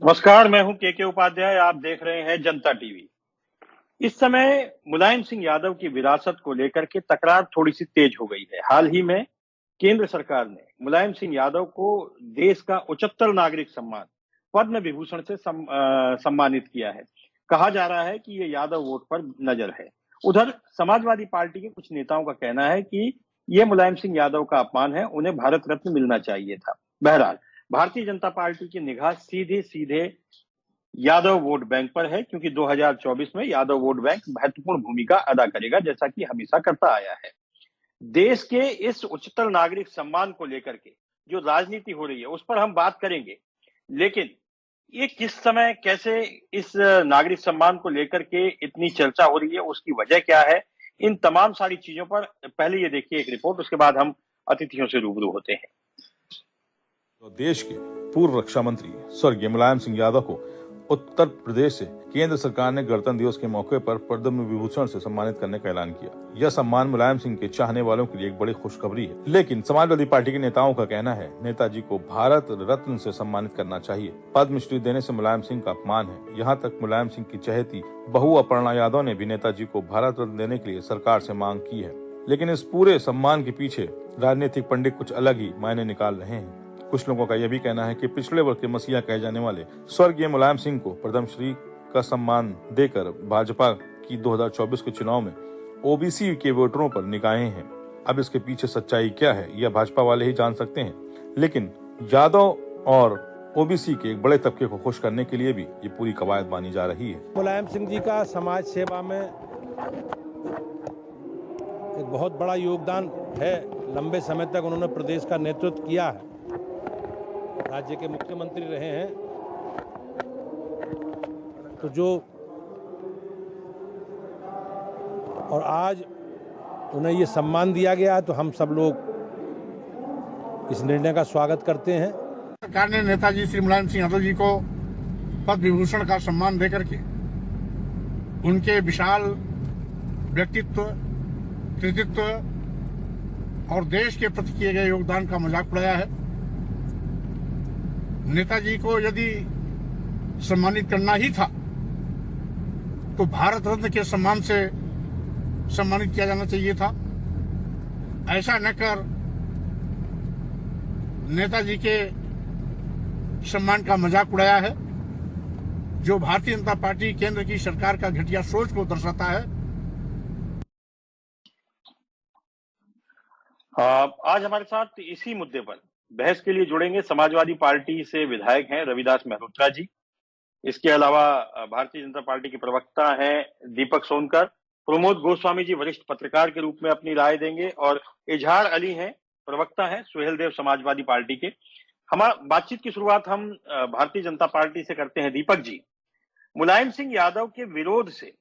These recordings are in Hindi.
नमस्कार, मैं हूं के उपाध्याय। आप देख रहे हैं जनता टीवी। इस समय मुलायम सिंह यादव की विरासत को लेकर के तकरार थोड़ी सी तेज हो गई है। हाल ही में केंद्र सरकार ने मुलायम सिंह यादव को देश का उच्चतर नागरिक सम्मान पद्म विभूषण से सम्मानित किया है। कहा जा रहा है कि ये यादव वोट पर नजर है। उधर समाजवादी पार्टी के कुछ नेताओं का कहना है कि ये मुलायम सिंह यादव का अपमान है, उन्हें भारत रत्न मिलना चाहिए था। बहरहाल भारतीय जनता पार्टी की निगाह सीधे सीधे यादव वोट बैंक पर है, क्योंकि 2024 में यादव वोट बैंक महत्वपूर्ण भूमिका अदा करेगा, जैसा कि हमेशा करता आया है। देश के इस उच्चतर नागरिक सम्मान को लेकर के जो राजनीति हो रही है उस पर हम बात करेंगे, लेकिन ये किस समय कैसे इस नागरिक सम्मान को लेकर के इतनी चर्चा हो रही है, उसकी वजह क्या है, इन तमाम सारी चीजों पर पहले ये देखिए एक रिपोर्ट, उसके बाद हम अतिथियों से रूबरू होते हैं। तो देश के पूर्व रक्षा मंत्री स्वर्गीय मुलायम सिंह यादव को उत्तर प्रदेश से केंद्र सरकार ने गणतंत्र दिवस के मौके पर पद्म विभूषण से सम्मानित करने का ऐलान किया। यह सम्मान मुलायम सिंह के चाहने वालों के लिए एक बड़ी खुशखबरी है, लेकिन समाजवादी पार्टी के नेताओं का कहना है नेताजी को भारत रत्न से सम्मानित करना चाहिए। पद्मश्री देने से मुलायम सिंह का अपमान है। यहाँ तक मुलायम सिंह की चहेती बहू अपर्णा यादव ने भी नेताजी को भारत रत्न देने के लिए सरकार से मांग की है। लेकिन इस पूरे सम्मान के पीछे राजनीतिक पंडित कुछ अलग ही मायने निकाल रहे हैं। कुछ लोगों का यह भी कहना है कि पिछले वर्ग के मसीहा कहे जाने वाले स्वर्गीय मुलायम सिंह को पद्मश्री का सम्मान देकर भाजपा की 2024 के चुनाव में ओबीसी के वोटरों पर निगाहें हैं। अब इसके पीछे सच्चाई क्या है यह भाजपा वाले ही जान सकते हैं, लेकिन यादव और ओबीसी के एक बड़े तबके को खुश करने के लिए भी ये पूरी कवायद मानी जा रही है। मुलायम सिंह जी का समाज सेवा में एक बहुत बड़ा योगदान है। लंबे समय तक उन्होंने प्रदेश का नेतृत्व किया है, राज्य के मुख्यमंत्री रहे हैं। तो जो और आज उन्हें ये सम्मान दिया गया है, तो हम सब लोग इस निर्णय का स्वागत करते हैं। सरकार ने नेताजी श्री मुलायम सिंह यादव जी को पद्म विभूषण का सम्मान देकर के उनके विशाल व्यक्तित्व, कृतित्व और देश के प्रति किए गए योगदान का मजाक उड़ाया है। नेताजी को यदि सम्मानित करना ही था तो भारत रत्न के सम्मान से सम्मानित किया जाना चाहिए था। ऐसा न कर नेताजी के सम्मान का मजाक उड़ाया है, जो भारतीय जनता पार्टी केंद्र की सरकार का घटिया सोच को दर्शाता है। आज हमारे साथ इसी मुद्दे पर बहस के लिए जुड़ेंगे समाजवादी पार्टी से विधायक हैं रविदास मेहरोत्रा जी। इसके अलावा भारतीय जनता पार्टी के प्रवक्ता हैं दीपक सोनकर। प्रमोद गोस्वामी जी वरिष्ठ पत्रकार के रूप में अपनी राय देंगे, और इजहार अली हैं, प्रवक्ता हैं सुहेल देव समाजवादी पार्टी के। हमारा बातचीत की शुरुआत हम भारतीय जनता पार्टी से करते हैं। दीपक जी, मुलायम सिंह यादव के विरोध से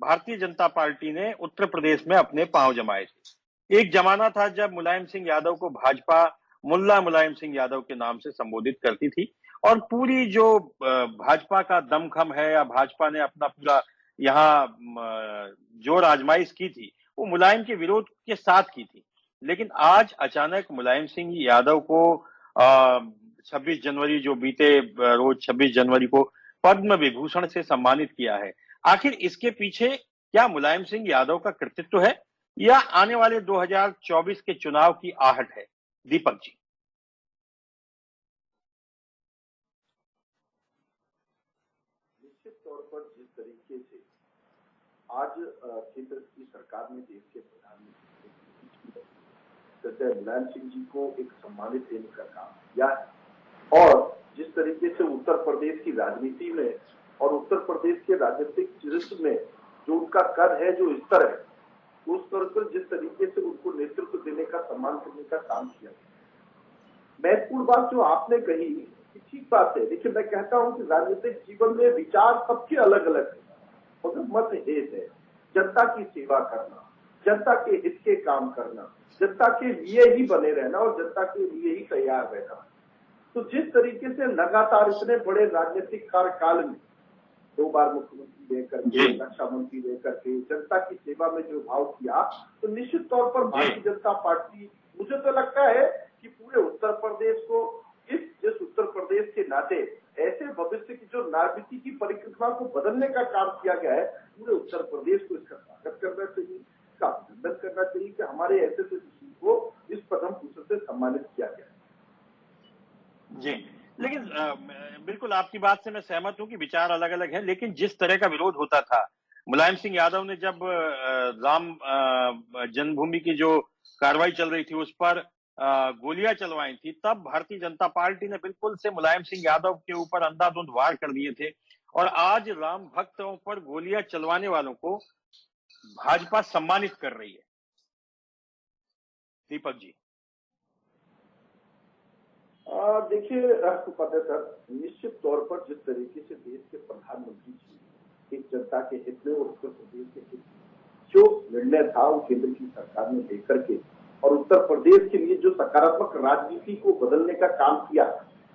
भारतीय जनता पार्टी ने उत्तर प्रदेश में अपने पांव जमाए थे। एक जमाना था जब मुलायम सिंह यादव को भाजपा मुल्ला मुलायम सिंह यादव के नाम से संबोधित करती थी, और पूरी जो भाजपा का दमखम है या भाजपा ने अपना पूरा यहाँ जोर आजमाइश की थी, वो मुलायम के विरोध के साथ की थी। लेकिन आज अचानक मुलायम सिंह यादव को 26 जनवरी जो बीते रोज 26 जनवरी को पद्म विभूषण से सम्मानित किया है। आखिर इसके पीछे क्या मुलायम सिंह यादव का कृतित्व है या आने वाले 2024 के चुनाव की आहट है? दीपक जी। निश्चित तौर पर जिस तरीके से आज केंद्र की सरकार ने देश के प्रधानमंत्री जैसे मुलायम सिंह जी को एक सम्मानित देने का काम किया है, और जिस तरीके से उत्तर प्रदेश की राजनीति में और उत्तर प्रदेश के राजनीतिक चरित्र में जो उनका कद है, जो स्तर है, उस स्तर पर जिस तरीके से उनको नेतृत्व देने का, सम्मान करने का काम किया। महत्वपूर्ण बात जो आपने कही कि ठीक बात है। देखिए, मैं कहता हूं कि राजनीतिक जीवन में विचार सबके अलग अलग है, मगर मतभेद है। जनता की सेवा करना, जनता के हित के काम करना, जनता के लिए ही बने रहना और जनता के लिए ही तैयार रहना। तो जिस तरीके से लगातार इतने बड़े राजनीतिक कार्यकाल में 2 बार मुख्यमंत्री रह करके, रक्षा मंत्री रह करके जनता की सेवा में जो भाव किया, तो निश्चित तौर पर भारतीय जनता पार्टी, मुझे तो लगता है कि पूरे उत्तर प्रदेश को जिस उत्तर प्रदेश के नाते ऐसे भविष्य की जो राजनीति की परिकल्पना को बदलने का काम किया गया है, पूरे उत्तर प्रदेश को इसका स्वागत करना चाहिए, इसका अभिनंदन करना चाहिए कि हमारे ऐसे ऋषि को इस पद्म भूषण से सम्मानित किया गया है। जी, लेकिन बिल्कुल आपकी बात से मैं सहमत हूं कि विचार अलग अलग हैं, लेकिन जिस तरह का विरोध होता था, मुलायम सिंह यादव ने जब राम जन्मभूमि की जो कार्रवाई चल रही थी उस पर गोलियां चलवाई थी, तब भारतीय जनता पार्टी ने बिल्कुल से मुलायम सिंह यादव के ऊपर अंधाधुंध वार कर दिए थे। और आज राम भक्तों पर गोलियां चलवाने वालों को भाजपा सम्मानित कर रही है। दीपक जी। देखिए राष्ट्रपति सर, निश्चित तौर पर जिस तरीके से देश के प्रधानमंत्री जी एक जनता के हित में और उत्तर प्रदेश के हित में जो निर्णय था वो केंद्र की सरकार ने लेकर के और उत्तर प्रदेश के लिए जो सकारात्मक राजनीति को बदलने का काम किया,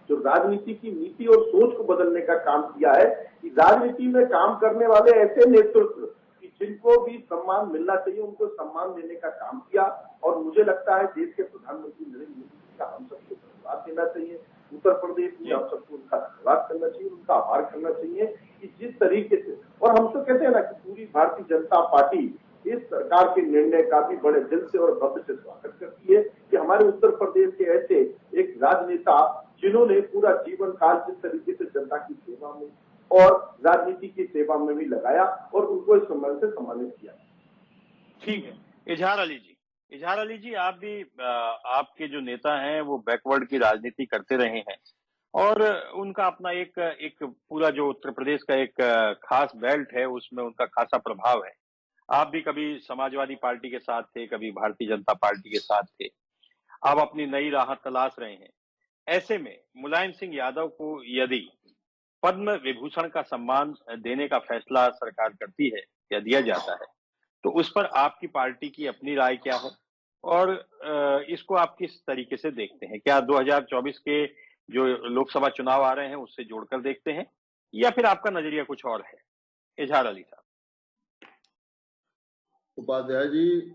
जो राजनीति की नीति और सोच को बदलने का काम किया है, कि राजनीति में काम करने वाले ऐसे नेतृत्व कि जिनको भी सम्मान मिलना चाहिए उनको सम्मान देने का काम किया। और मुझे लगता है देश के प्रधानमंत्री नरेंद्र मोदी का हम सबको धन्यवाद देना चाहिए, उत्तर प्रदेश में हम सबको उनका धन्यवाद करना चाहिए, उनका आभार करना चाहिए कि जिस तरीके से, और हम तो कहते हैं ना कि पूरी भारतीय जनता पार्टी इस सरकार के निर्णय का भी बड़े दिल से और भव्य से स्वागत करती है कि हमारे उत्तर प्रदेश के ऐसे एक राजनेता जिन्होंने पूरा जीवन काल जिस तरीके से जनता की सेवा में और राजनीति की सेवा में भी लगाया और उनको इस सम्मान से सम्मानित किया। ठीक है, इजहार अली जी, आप भी आपके जो नेता हैं वो बैकवर्ड की राजनीति करते रहे हैं और उनका अपना एक पूरा जो उत्तर प्रदेश का एक खास बेल्ट है उसमें उनका खासा प्रभाव है। आप भी कभी समाजवादी पार्टी के साथ थे, कभी भारतीय जनता पार्टी के साथ थे, आप अपनी नई राह तलाश रहे हैं। ऐसे में मुलायम सिंह यादव को यदि पद्म विभूषण का सम्मान देने का फैसला सरकार करती है या दिया जाता है, तो उस पर आपकी पार्टी की अपनी राय क्या है और इसको आप किस तरीके से देखते हैं? क्या 2024 के जो लोकसभा चुनाव आ रहे हैं उससे जोड़कर देखते हैं या फिर आपका नजरिया कुछ और है? इजहार अली साहब। उपाध्याय जी,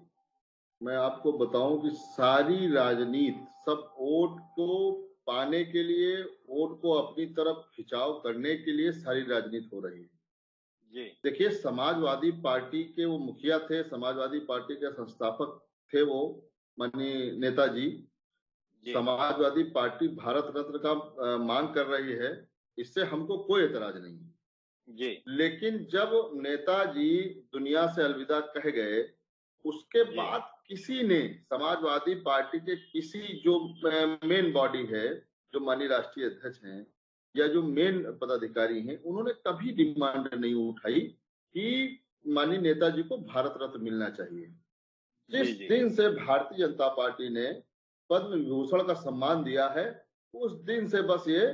मैं आपको बताऊं कि सारी राजनीति सब वोट को पाने के लिए, वोट को अपनी तरफ खिंचाव करने के लिए सारी राजनीति हो रही है। जी देखिए, समाजवादी पार्टी के वो मुखिया थे, समाजवादी पार्टी के संस्थापक थे वो माननीय नेताजी। समाजवादी पार्टी भारत रत्न का मांग कर रही है, इससे हमको कोई एतराज नहीं है जी। लेकिन जब नेताजी दुनिया से अलविदा कह गए, उसके बाद किसी ने समाजवादी पार्टी के किसी जो मेन बॉडी है, जो माननीय राष्ट्रीय अध्यक्ष हैं या जो मेन पदाधिकारी हैं, उन्होंने कभी डिमांड नहीं उठाई कि माननीय नेताजी को भारत रत्न मिलना चाहिए। जिस दिन से भारतीय जनता पार्टी ने पद्म विभूषण का सम्मान दिया है, उस दिन से बस ये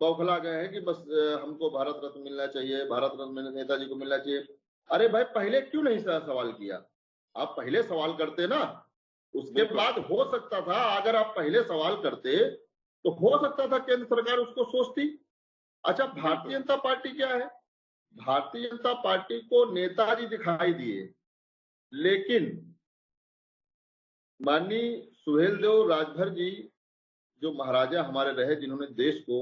बौखला गए हैं कि बस हमको भारत रत्न मिलना चाहिए, भारत रत्न नेताजी को मिलना चाहिए। अरे भाई, पहले क्यों नहीं सवाल किया? आप पहले सवाल करते ना, उसके बाद हो सकता था, अगर आप पहले सवाल करते तो हो सकता था केंद्र सरकार उसको सोचती। अच्छा, भारतीय जनता पार्टी क्या है? भारतीय जनता पार्टी को नेताजी दिखाई दिए, लेकिन माननीय सुहेलदेव राजभर जी जो महाराजा हमारे रहे, जिन्होंने देश को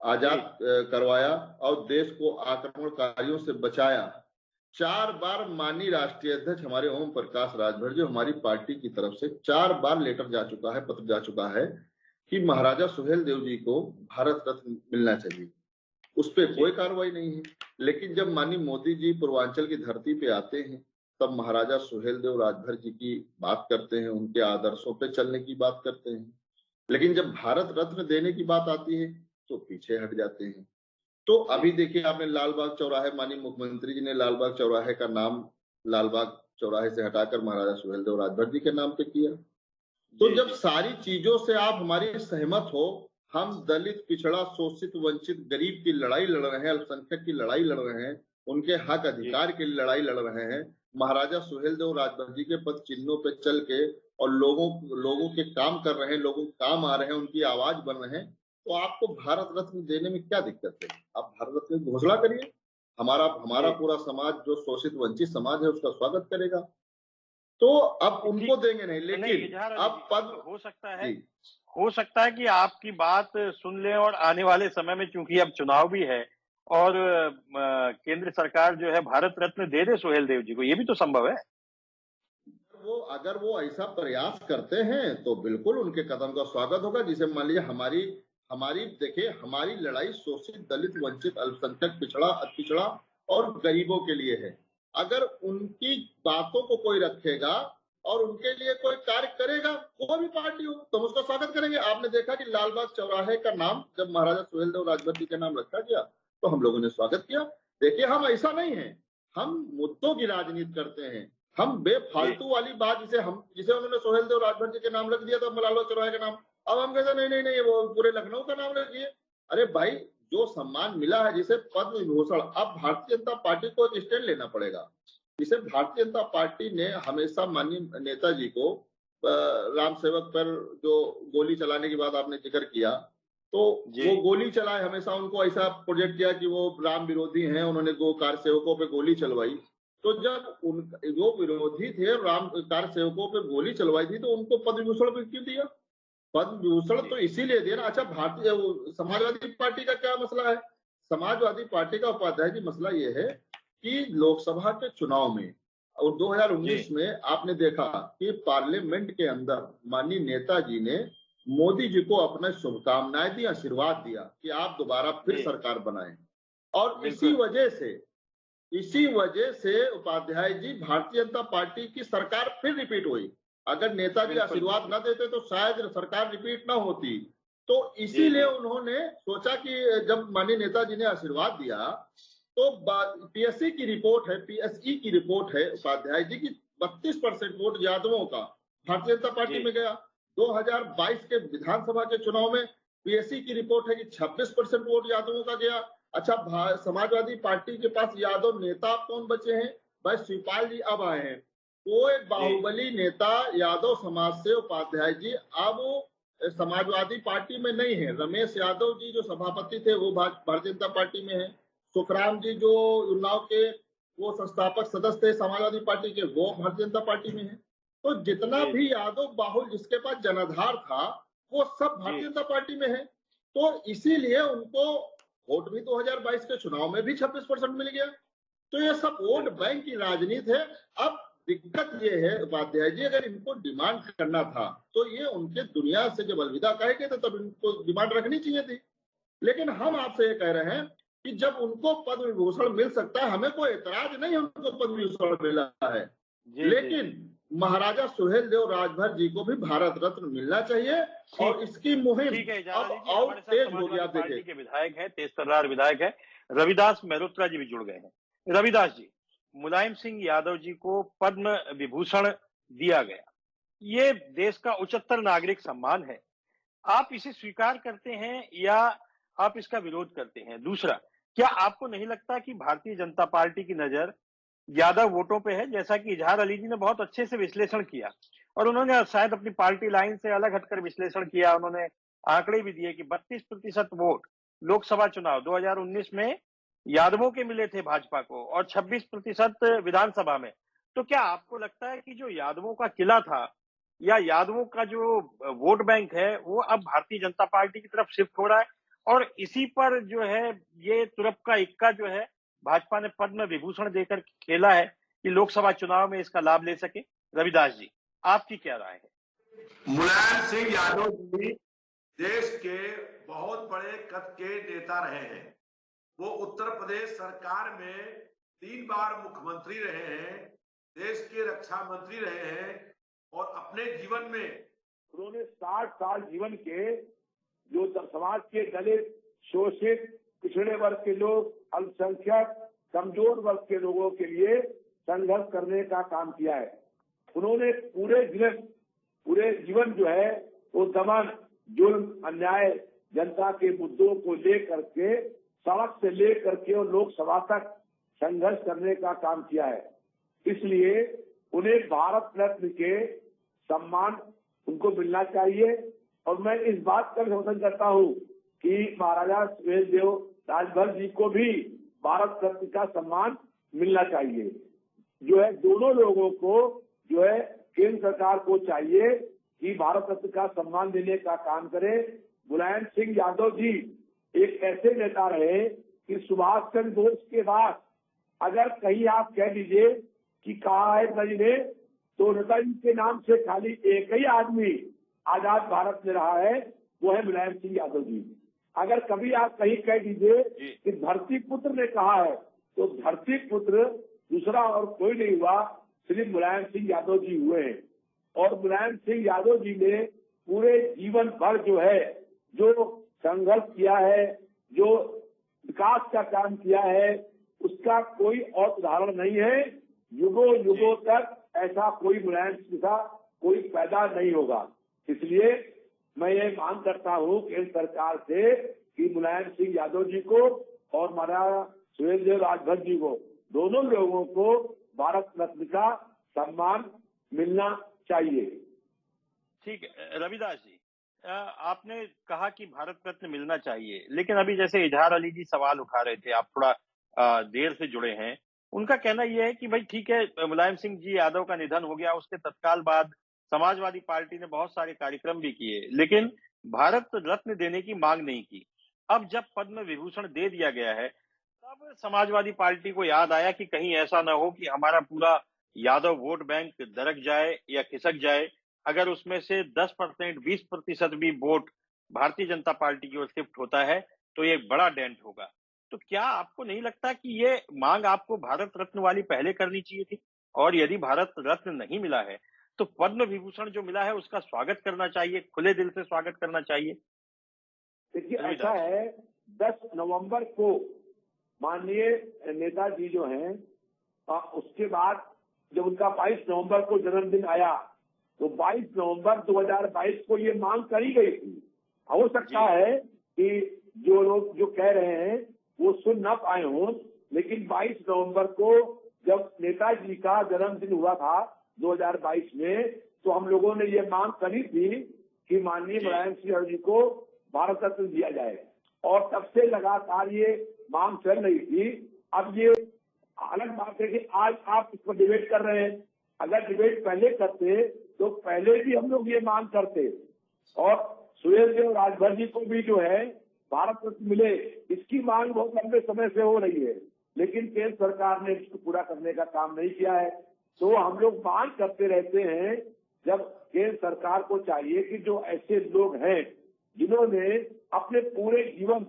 आजाद करवाया और देश को आक्रमणकारियों से बचाया, 4 बार माननीय राष्ट्रीय अध्यक्ष हमारे ओम प्रकाश राजभर जो हमारी पार्टी की तरफ से 4 बार लेटर जा चुका है, पत्र जा चुका है कि महाराजा सुहेलदेव जी को भारत रत्न मिलना चाहिए। उस पर कोई कार्रवाई नहीं है। लेकिन जब माननीय मोदी जी पूर्वांचल की धरती पे आते हैं, तब महाराजा सुहेलदेव राजभर जी की बात करते हैं, उनके आदर्शों पे चलने की बात करते हैं। लेकिन जब भारत रत्न देने की बात आती है तो पीछे हट जाते हैं। तो अभी देखिए, आपने लालबाग चौराहे, माननीय मुख्यमंत्री जी ने लालबाग चौराहे का नाम लालबाग चौराहे से हटाकर महाराजा सुहेलदेव राजभर जी के नाम पे किया। तो जब सारी चीजों से आप हमारी सहमत हो, हम दलित, पिछड़ा, शोषित, वंचित, गरीब की लड़ाई लड़ रहे हैं, अल्पसंख्यक की लड़ाई लड़ रहे हैं, उनके हक अधिकार के लिए लड़ाई लड़ रहे हैं, महाराजा सुहेलदेव राजभर जी के पद चिन्हों पे चल के और लोगों के काम कर रहे हैं, लोगों के काम आ रहे हैं, उनकी आवाज बन रहे हैं, तो आपको भारत रत्न देने में क्या दिक्कत है? आप भारत रत्न की घोषणा करिए, हमारा पूरा समाज जो शोषित वंचित समाज है उसका स्वागत करेगा। तो अब उनको देंगे नहीं, लेकिन अब पद हो सकता है हो सकता है कि आपकी बात सुन लें और आने वाले समय में, चूंकि अब चुनाव भी है और केंद्र सरकार जो है भारत रत्न दे दे सोहेल देव जी को, ये भी तो संभव है। अगर वो ऐसा प्रयास करते हैं तो बिल्कुल उनके कदम का स्वागत होगा। जिसे मान लीजिए हमारी देखिए, हमारी लड़ाई शोषित, दलित, वंचित, अल्पसंख्यक, पिछड़ा, अति पिछड़ा और गरीबों के लिए है। अगर उनकी बातों को कोई रखेगा और उनके लिए कोई कार्य करेगा, कोई भी पार्टी हो, तो हम उसका स्वागत करेंगे। आपने देखा कि लालबाग चौराहे का नाम जब महाराजा सुहेलदेव राजभर जी के नाम रखा गया तो हम लोगों ने स्वागत किया। देखिए, हम ऐसा नहीं है, हम मुद्दों की राजनीति करते हैं। हम बेफालतू वाली बात जिसे उन्होंने सोहेलदेव राजभर जी के नाम रख दिया था, लालबाग चौराहे का नाम, अब हम कहते नहीं वो पूरे लखनऊ का नाम रखिए। अरे भाई, जो सम्मान मिला है, जिसे पद्म विभूषण, अब भारतीय जनता पार्टी को एक स्टैंड लेना पड़ेगा। जिसे भारतीय जनता पार्टी ने हमेशा माननीय नेताजी को राम सेवक पर जो गोली चलाने की बात आपने जिक्र किया, तो वो गोली चलाए, हमेशा उनको ऐसा प्रोजेक्ट किया कि वो राम विरोधी हैं, उन्होंने गो कार सेवकों पे गोली चलवाई। तो जब जो विरोधी थे राम कार सेवकों पे गोली चलवाई थी, तो उनको पद्म विभूषण पे क्यों दिया? पद्म विभूषण तो इसीलिए दिया ना। अच्छा, भारतीय समाजवादी पार्टी का क्या मसला है? समाजवादी पार्टी का उपाध्याय जी मसला ये है कि लोकसभा के चुनाव में और 2019 में आपने देखा कि पार्लियामेंट के अंदर माननीय नेताजी ने मोदी जी को अपने शुभकामनाएं दी, आशीर्वाद दिया कि आप दोबारा फिर सरकार बनाएं। और इसी वजह से उपाध्याय जी, भारतीय जनता पार्टी की सरकार फिर रिपीट हुई। अगर नेताजी आशीर्वाद न देते तो शायद सरकार रिपीट ना होती। तो इसीलिए उन्होंने सोचा कि जब माननीय नेताजी ने आशीर्वाद दिया, तो पीएसई की रिपोर्ट है उपाध्याय जी की 32% वोट यादवों का भारतीय जनता पार्टी में गया। 2022 के विधानसभा के चुनाव में पीएसई की रिपोर्ट है कि 26% वोट यादवों का गया। अच्छा, समाजवादी पार्टी के पास यादव नेता कौन बचे हैं? भाई शिवपाल जी अब आए हैं। कोई बाहुबली नेता यादव समाज से उपाध्याय जी अब समाजवादी पार्टी में नहीं है। रमेश यादव जी जो सभापति थे वो भारतीय जनता पार्टी में है। सुखराम जी जो उन्नाव के वो संस्थापक सदस्य थे समाजवादी पार्टी के, वो भारतीय जनता पार्टी में है। तो जितना भी यादव बाहुल जिसके पास जनाधार था, वो सब भारतीय जनता पार्टी में है। तो इसीलिए उनको वोट भी 2022 के चुनाव में भी 26% मिल गया। तो ये सब वोट बैंक की राजनीति है। अब दिक्कत ये है उपाध्याय जी, अगर इनको डिमांड करना था तो ये उनके दुनिया से जब अलविदा कहे गए थे तब इनको डिमांड रखनी चाहिए थी। लेकिन हम आपसे ये कह रहे हैं कि जब उनको पद्म विभूषण मिल सकता है, हमें कोई एतराज नहीं है उनको पद्म विभूषण मिला है, लेकिन महाराजा सुहेलदेव राजभर जी को भी भारत रत्न मिलना चाहिए। और इसकी मुहिम और तेज होगी। आप देखिए, के विधायक है, तेज तर्रार विधायक है रविदास मेहरोत्रा जी भी जुड़ गए हैं। रविदास जी, मुलायम सिंह यादव जी को पद्म विभूषण दिया गया, ये देश का उच्चतर नागरिक सम्मान है। आप इसे स्वीकार करते हैं या आप इसका विरोध करते हैं? दूसरा, क्या आपको नहीं लगता कि भारतीय जनता पार्टी की नजर यादव वोटों पे है? जैसा कि इजहार अली जी ने बहुत अच्छे से विश्लेषण किया और उन्होंने शायद अपनी पार्टी लाइन से अलग हटकर विश्लेषण किया। उन्होंने आंकड़े भी दिए कि 32% वोट लोकसभा चुनाव 2019 में यादवों के मिले थे भाजपा को और 26% विधानसभा में। तो क्या आपको लगता है कि जो यादवों का किला था या यादवों का जो वोट बैंक है वो अब भारतीय जनता पार्टी की तरफ शिफ्ट हो रहा है और इसी पर जो है ये तुरप का इक्का जो है भाजपा ने पद्म विभूषण देकर खेला है कि लोकसभा चुनाव में इसका लाभ ले सके? रविदास जी, आपकी क्या राय है? मुलायम सिंह यादव जी देश के बहुत बड़े कद के नेता रहे हैं। वो उत्तर प्रदेश सरकार में 3 बार मुख्यमंत्री रहे हैं, देश के रक्षा मंत्री रहे हैं और अपने जीवन में उन्होंने 60 साल जीवन के जो समाज के दलित, शोषित, पिछड़े वर्ग के लोग, अल्पसंख्यक, कमजोर वर्ग के लोगों के लिए संघर्ष करने का काम किया है। उन्होंने पूरे जीवन जो है वो दमन, जुल्म, अन्याय, जनता के मुद्दों को लेकर के सड़क से लेकर के और लोकसभा तक संघर्ष करने का काम किया है। इसलिए उन्हें भारत रत्न के सम्मान उनको मिलना चाहिए। और मैं इस बात का समर्थन करता हूँ कि महाराजा सुहेलदेव राजभर जी को भी भारत रत्न का सम्मान मिलना चाहिए। जो है दोनों लोगों को जो है केंद्र सरकार को चाहिए कि भारत रत्न का सम्मान देने का काम करें। मुलायम सिंह यादव जी एक ऐसे नेता रहे कि सुभाष चंद्र बोस के बाद अगर कहीं आप कह दीजिए कि कहा है नदी ने, तो नेताजी के नाम से खाली एक ही आदमी आजाद भारत में रहा है, वो है मुलायम सिंह यादव जी। अगर कभी आप कहीं कह दीजिए कि धरती पुत्र ने कहा है, तो धरती पुत्र दूसरा और कोई नहीं हुआ, सिर्फ मुलायम सिंह यादव जी हुए हैं। और मुलायम सिंह यादव जी ने पूरे जीवन भर जो है, जो संघर्ष किया है, जो विकास का काम किया है, उसका कोई और उदाहरण नहीं है। युगों युगों तक ऐसा कोई मुलायम सिंह का कोई पैदा नहीं होगा। इसलिए मैं ये मांग करता हूँ केंद्र सरकार से कि मुलायम सिंह यादव जी को और महाराजा सुहेलदेव राजभर जी को, दोनों लोगों को भारत रत्न का सम्मान मिलना चाहिए। ठीक है रविदास जी, आपने कहा कि भारत रत्न मिलना चाहिए, लेकिन अभी जैसे इजहार अली जी सवाल उठा रहे थे, आप थोड़ा देर से जुड़े हैं, उनका कहना यह है कि भाई ठीक है, मुलायम सिंह जी यादव का निधन हो गया, उसके तत्काल बाद समाजवादी पार्टी ने बहुत सारे कार्यक्रम भी किए, लेकिन भारत रत्न देने की मांग नहीं की। अब जब पद्म विभूषण दे दिया गया है, तब समाजवादी पार्टी को याद आया कि कहीं ऐसा न हो कि हमारा पूरा यादव वोट बैंक दरक जाए या खिसक जाए। अगर उसमें से 10%, 20% भी वोट भारतीय जनता पार्टी की ओर शिफ्ट होता है, तो ये बड़ा डेंट होगा। तो क्या आपको नहीं लगता कि ये मांग आपको भारत रत्न वाली पहले करनी चाहिए थी? और यदि भारत रत्न नहीं मिला है, तो पद्म विभूषण जो मिला है उसका स्वागत करना चाहिए, खुले दिल से स्वागत करना चाहिए। देखिए ऐसा है, 10 नवंबर को माननीय नेताजी जो हैं, उसके बाद जब उनका 22 नवंबर को जन्मदिन आया, तो 22 नवंबर 2022 को ये मांग करी गई थी। हो सकता है कि जो लोग जो कह रहे हैं वो सुन ना पाए हों, लेकिन 22 नवंबर को जब नेताजी का जन्मदिन हुआ था 2022 में, तो हम लोगों ने ये मांग करी थी कि माननीय मुलायम सिंह यादव जी को भारत रत्न दिया जाए, और तब से लगातार ये मांग चल रही थी। अब ये अलग बात है कि आज आप इस पर डिबेट कर रहे हैं। अगर डिबेट पहले करते तो पहले भी हम लोग ये मांग करते, और सुहेलदेव राजभर जी को भी जो है भारत रत्न मिले, इसकी मांग बहुत लंबे समय से हो रही है, लेकिन केंद्र सरकार ने इसको पूरा करने का काम नहीं किया है। तो हम लोग मांग करते रहते हैं, जब केंद्र सरकार को चाहिए कि जो ऐसे लोग हैं जिन्होंने अपने पूरे जीवन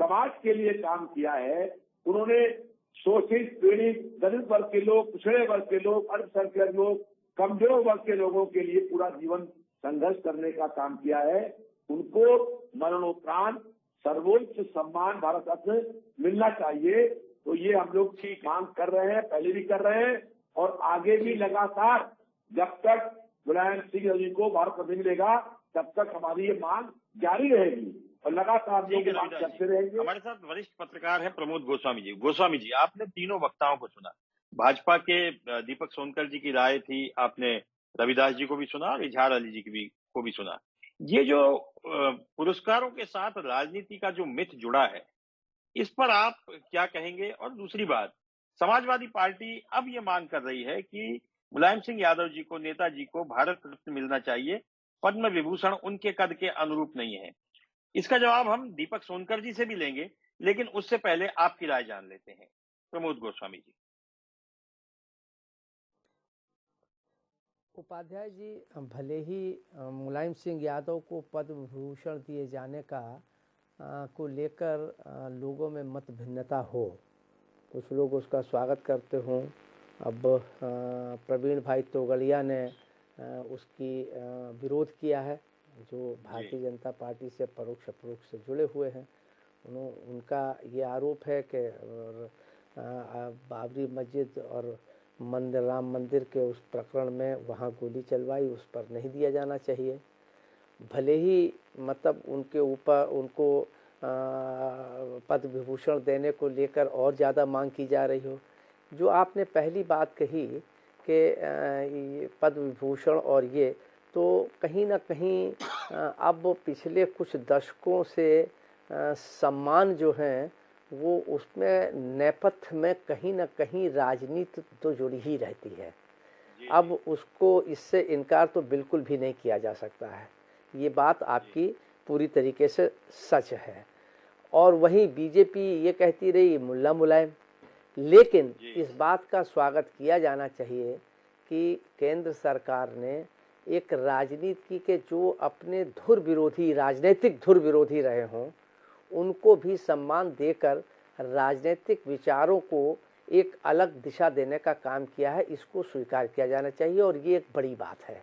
समाज के लिए काम किया है, उन्होंने शोषित, पीड़ित, दलित वर्ग के लोग, पिछड़े वर्ग के लोग, अल्पसंख्यक लोग, कमजोर वर्ग के लोगों के लिए पूरा जीवन संघर्ष करने का काम किया है, उनको मरणोपरांत सर्वोच्च सम्मान भारत रत्न मिलना चाहिए। तो ये हम लोग मांग कर रहे हैं, पहले भी कर रहे हैं, और आगे भी लगातार जब तक मुलायम सिंह जी को भारत रत्न मिलेगा, तब तक हमारी ये मांग जारी रहेगी और लगातार लोग मांग करते रहेंगे। हमारे साथ वरिष्ठ पत्रकार है प्रमोद गोस्वामी जी। गोस्वामी जी, आपने तीनों वक्ताओं को सुना, भाजपा के दीपक सोनकर जी की राय थी, आपने रविदास जी को भी सुना और इजहार अली जी को भी सुना। ये जो पुरस्कारों के साथ राजनीति का जो मिथ जुड़ा है, इस पर आप क्या कहेंगे? और दूसरी बात, समाजवादी पार्टी अब ये मांग कर रही है कि मुलायम सिंह यादव जी को, नेताजी को भारत रत्न मिलना चाहिए, पद्म विभूषण उनके कद के अनुरूप नहीं है। इसका जवाब हम दीपक सोनकर जी से भी लेंगे, लेकिन उससे पहले आपकी राय जान लेते हैं। प्रमोद गोस्वामी जी। उपाध्याय जी, भले ही मुलायम सिंह यादव को पद्म विभूषण दिए जाने का को लेकर लोगों में मत भिन्नता हो, कुछ लोग उसका स्वागत करते हों। अब प्रवीण भाई तोगड़िया ने उसकी विरोध किया है, जो भारतीय जनता पार्टी से परोक्ष अपरोक्ष से जुड़े हुए हैं। उनका ये आरोप है कि बाबरी मस्जिद और राम मंदिर के उस प्रकरण में वहाँ गोली चलवाई, उस पर नहीं दिया जाना चाहिए। भले ही मतलब उनके ऊपर उनको पद्म विभूषण देने को लेकर और ज़्यादा मांग की जा रही हो। जो आपने पहली बात कही कि पद्म विभूषण और ये तो कहीं ना कहीं अब पिछले कुछ दशकों से सम्मान जो हैं वो उसमें नेपथ्य में कहीं ना कहीं राजनीति तो जुड़ी ही रहती है। अब उसको इससे इनकार तो बिल्कुल भी नहीं किया जा सकता है। ये बात आपकी पूरी तरीके से सच है। और वहीं बीजेपी ये कहती रही मुल्ला मुलायम, लेकिन इस बात का स्वागत किया जाना चाहिए कि केंद्र सरकार ने एक राजनीति के जो अपने धुर विरोधी, राजनीतिक धुर विरोधी रहे हों, उनको भी सम्मान देकर राजनीतिक विचारों को एक अलग दिशा देने का काम किया है। इसको स्वीकार किया जाना चाहिए और ये एक बड़ी बात है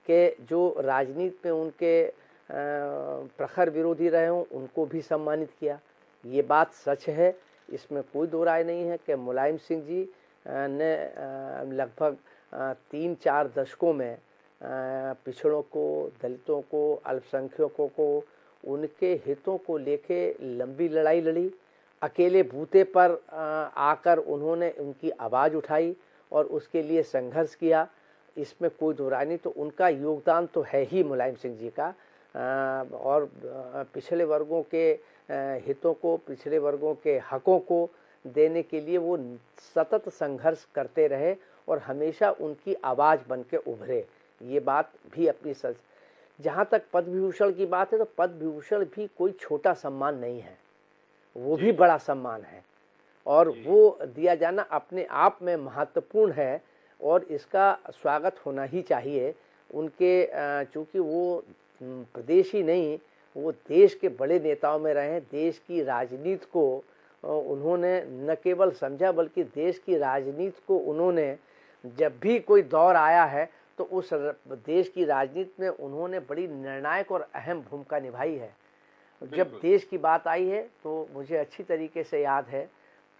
कि जो राजनीति में उनके प्रखर विरोधी रहे हों उनको भी सम्मानित किया। ये बात सच है, इसमें कोई दो राय नहीं है कि मुलायम सिंह जी ने लगभग 3-4 दशकों में पिछड़ों को, दलितों को, अल्पसंख्यकों को, उनके हितों को लेके लंबी लड़ाई लड़ी। अकेले बूते पर आकर उन्होंने उनकी आवाज़ उठाई और उसके लिए संघर्ष किया, इसमें कोई दो राय नहीं। तो उनका योगदान तो है ही मुलायम सिंह जी का। और पिछड़े वर्गों के हितों को, पिछड़े वर्गों के हकों को देने के लिए वो सतत संघर्ष करते रहे और हमेशा उनकी आवाज़ बन के उभरे। ये बात भी अपनी सच। जहाँ तक पद्म विभूषण की बात है तो पद्म विभूषण भी कोई छोटा सम्मान नहीं है, वो भी बड़ा सम्मान है और वो दिया जाना अपने आप में महत्वपूर्ण है और इसका स्वागत होना ही चाहिए। उनके चूँकि वो प्रदेश ही नहीं, वो देश के बड़े नेताओं में रहे हैं। देश की राजनीति को उन्होंने न केवल समझा बल्कि देश की राजनीति को उन्होंने, जब भी कोई दौर आया है तो उस देश की राजनीति में उन्होंने बड़ी निर्णायक और अहम भूमिका निभाई है। जब देश की बात आई है तो मुझे अच्छी तरीके से याद है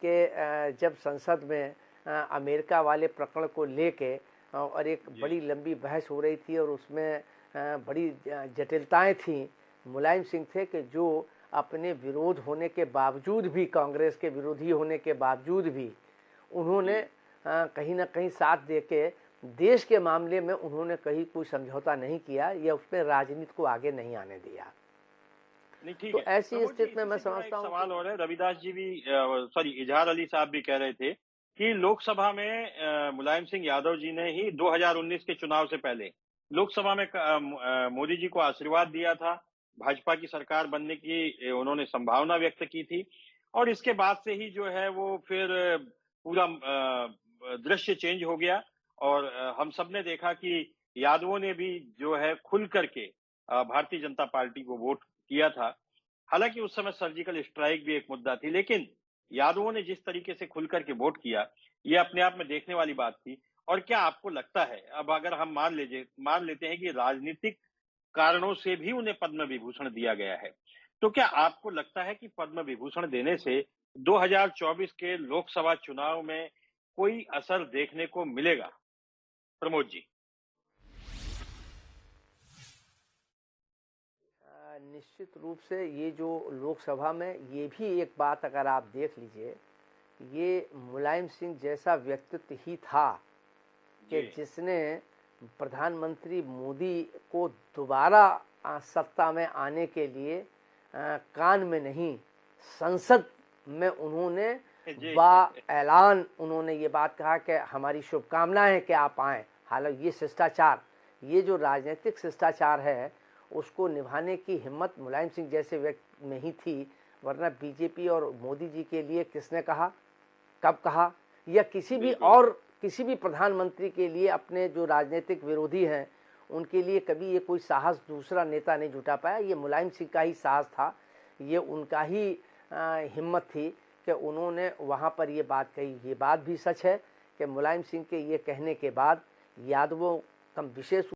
कि जब संसद में अमेरिका वाले प्रकरण को लेके और एक बड़ी लंबी बहस हो रही थी और उसमें बड़ी जटिलताएं थीं, मुलायम सिंह थे कि जो अपने विरोध होने के बावजूद भी, कांग्रेस के विरोधी होने के बावजूद भी उन्होंने कहीं ना कहीं साथ देके देश के मामले में उन्होंने कहीं कोई समझौता नहीं किया या उसमें राजनीति को आगे नहीं आने दिया। नहीं, ठीक तो है। ऐसी स्थिति में मैं समझता हूँ सवाल और है, रविदास जी भी इजहार अली साहब भी कह रहे थे कि लोकसभा में मुलायम सिंह यादव जी ने ही 2019 के चुनाव से पहले लोकसभा में मोदी जी को आशीर्वाद दिया था, भाजपा की सरकार बनने की उन्होंने संभावना व्यक्त की थी और इसके बाद से ही जो है वो फिर पूरा दृश्य चेंज हो गया और हम सब ने देखा कि यादवों ने भी जो है खुल करके भारतीय जनता पार्टी को वोट किया था। हालांकि उस समय सर्जिकल स्ट्राइक भी एक मुद्दा थी, लेकिन यादवों ने जिस तरीके से खुल करके वोट किया ये अपने आप में देखने वाली बात थी। और क्या आपको लगता है, अब अगर हम मान लेते हैं कि राजनीतिक कारणों से भी उन्हें पद्म विभूषण दिया गया है, तो क्या आपको लगता है कि पद्म विभूषण देने से 2024 के लोकसभा चुनाव में कोई असर देखने को मिलेगा? प्रमोद जी। निश्चित रूप से ये जो लोकसभा में ये भी एक बात अगर आप देख लीजिए, ये मुलायम सिंह जैसा व्यक्तित्व ही था कि जिसने प्रधानमंत्री मोदी को दोबारा सत्ता में आने के लिए कान में नहीं संसद में उन्होंने ऐलान उन्होंने ये बात कहा कि हमारी शुभकामनाएं हैं कि आप आएँ। हालांकि ये शिष्टाचार, ये जो राजनीतिक शिष्टाचार है उसको निभाने की हिम्मत मुलायम सिंह जैसे व्यक्ति में ही थी, वरना बीजेपी और मोदी जी के लिए किसने कहा, कब कहा, या किसी भी प्रधानमंत्री के लिए अपने जो राजनीतिक विरोधी हैं उनके लिए कभी ये कोई साहस दूसरा नेता नहीं जुटा पाया। ये मुलायम सिंह का ही साहस था, ये उनका ही हिम्मत थी कि उन्होंने वहाँ पर ये बात कही। ये बात भी सच है कि मुलायम सिंह के ये कहने के बाद यादवों का विशेष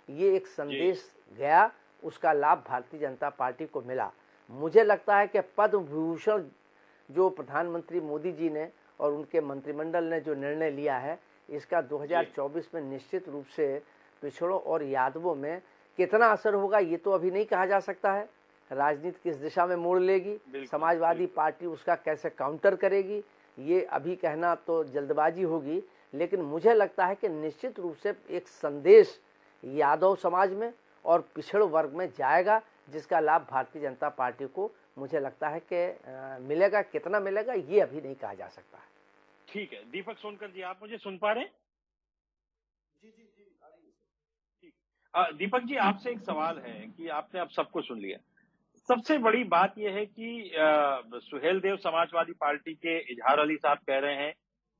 ये एक संदेश गया, उसका लाभ भारतीय जनता पार्टी को मिला। मुझे लगता है कि पद्म विभूषण जो प्रधानमंत्री मोदी जी ने और उनके मंत्रिमंडल ने जो निर्णय लिया है, इसका 2024 में निश्चित रूप से पिछड़ों और यादवों में कितना असर होगा ये तो अभी नहीं कहा जा सकता है। राजनीति किस दिशा में मोड़ लेगी, समाजवादी पार्टी उसका कैसे काउंटर करेगी, ये अभी कहना तो जल्दबाजी होगी। लेकिन मुझे लगता है कि निश्चित रूप से एक संदेश यादव समाज में और पिछड़ वर्ग में जाएगा, जिसका लाभ भारतीय जनता पार्टी को मुझे लगता है कि मिलेगा। कितना मिलेगा ये अभी नहीं कहा जा सकता है। ठीक है, दीपक सोनकर जी, आप मुझे सुन पा रहे हैं? दीपक जी, आपसे एक सवाल है कि आपने अब सबको सुन लिया। सबसे बड़ी बात यह है कि सुहेल देव समाजवादी पार्टी के इजहार अली साहब कह रहे हैं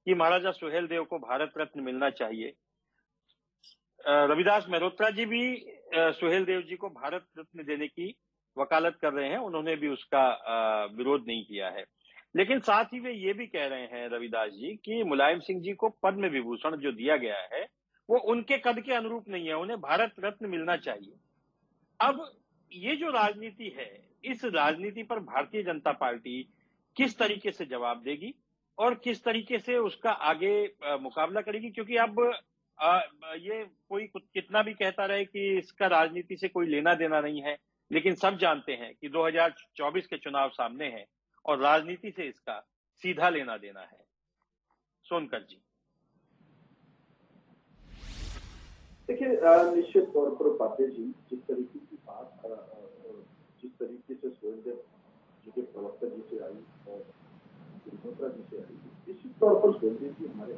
कि महाराजा सुहेल देव को भारत रत्न मिलना चाहिए। रविदास मेहरोत्रा जी भी सुहेल देव जी को भारत रत्न देने की वकालत कर रहे हैं, उन्होंने भी उसका विरोध नहीं किया है। लेकिन साथ ही वे ये भी कह रहे हैं रविदास जी कि मुलायम सिंह जी को पद्म विभूषण जो दिया गया है वो उनके कद के अनुरूप नहीं है, उन्हें भारत रत्न मिलना चाहिए। अब ये जो राजनीति है, इस राजनीति पर भारतीय जनता पार्टी किस तरीके से जवाब देगी और किस तरीके से उसका आगे मुकाबला करेगी? क्योंकि अब ये कोई कितना भी कहता रहे कि इसका राजनीति से कोई लेना देना नहीं है, लेकिन सब जानते हैं कि 2024 के चुनाव सामने हैं और राजनीति से इसका सीधा लेना देना है। सोनकर जी। देखिए, निश्चित तौर पर उपाध्याय जी जिस तरीके की बात जिस तरीके से सुहेल देव जी के प्रवक्ता जी से आई और मेहरोत्रा जी से आई, निश्चित तौर पर सुहेल देव जी हमारे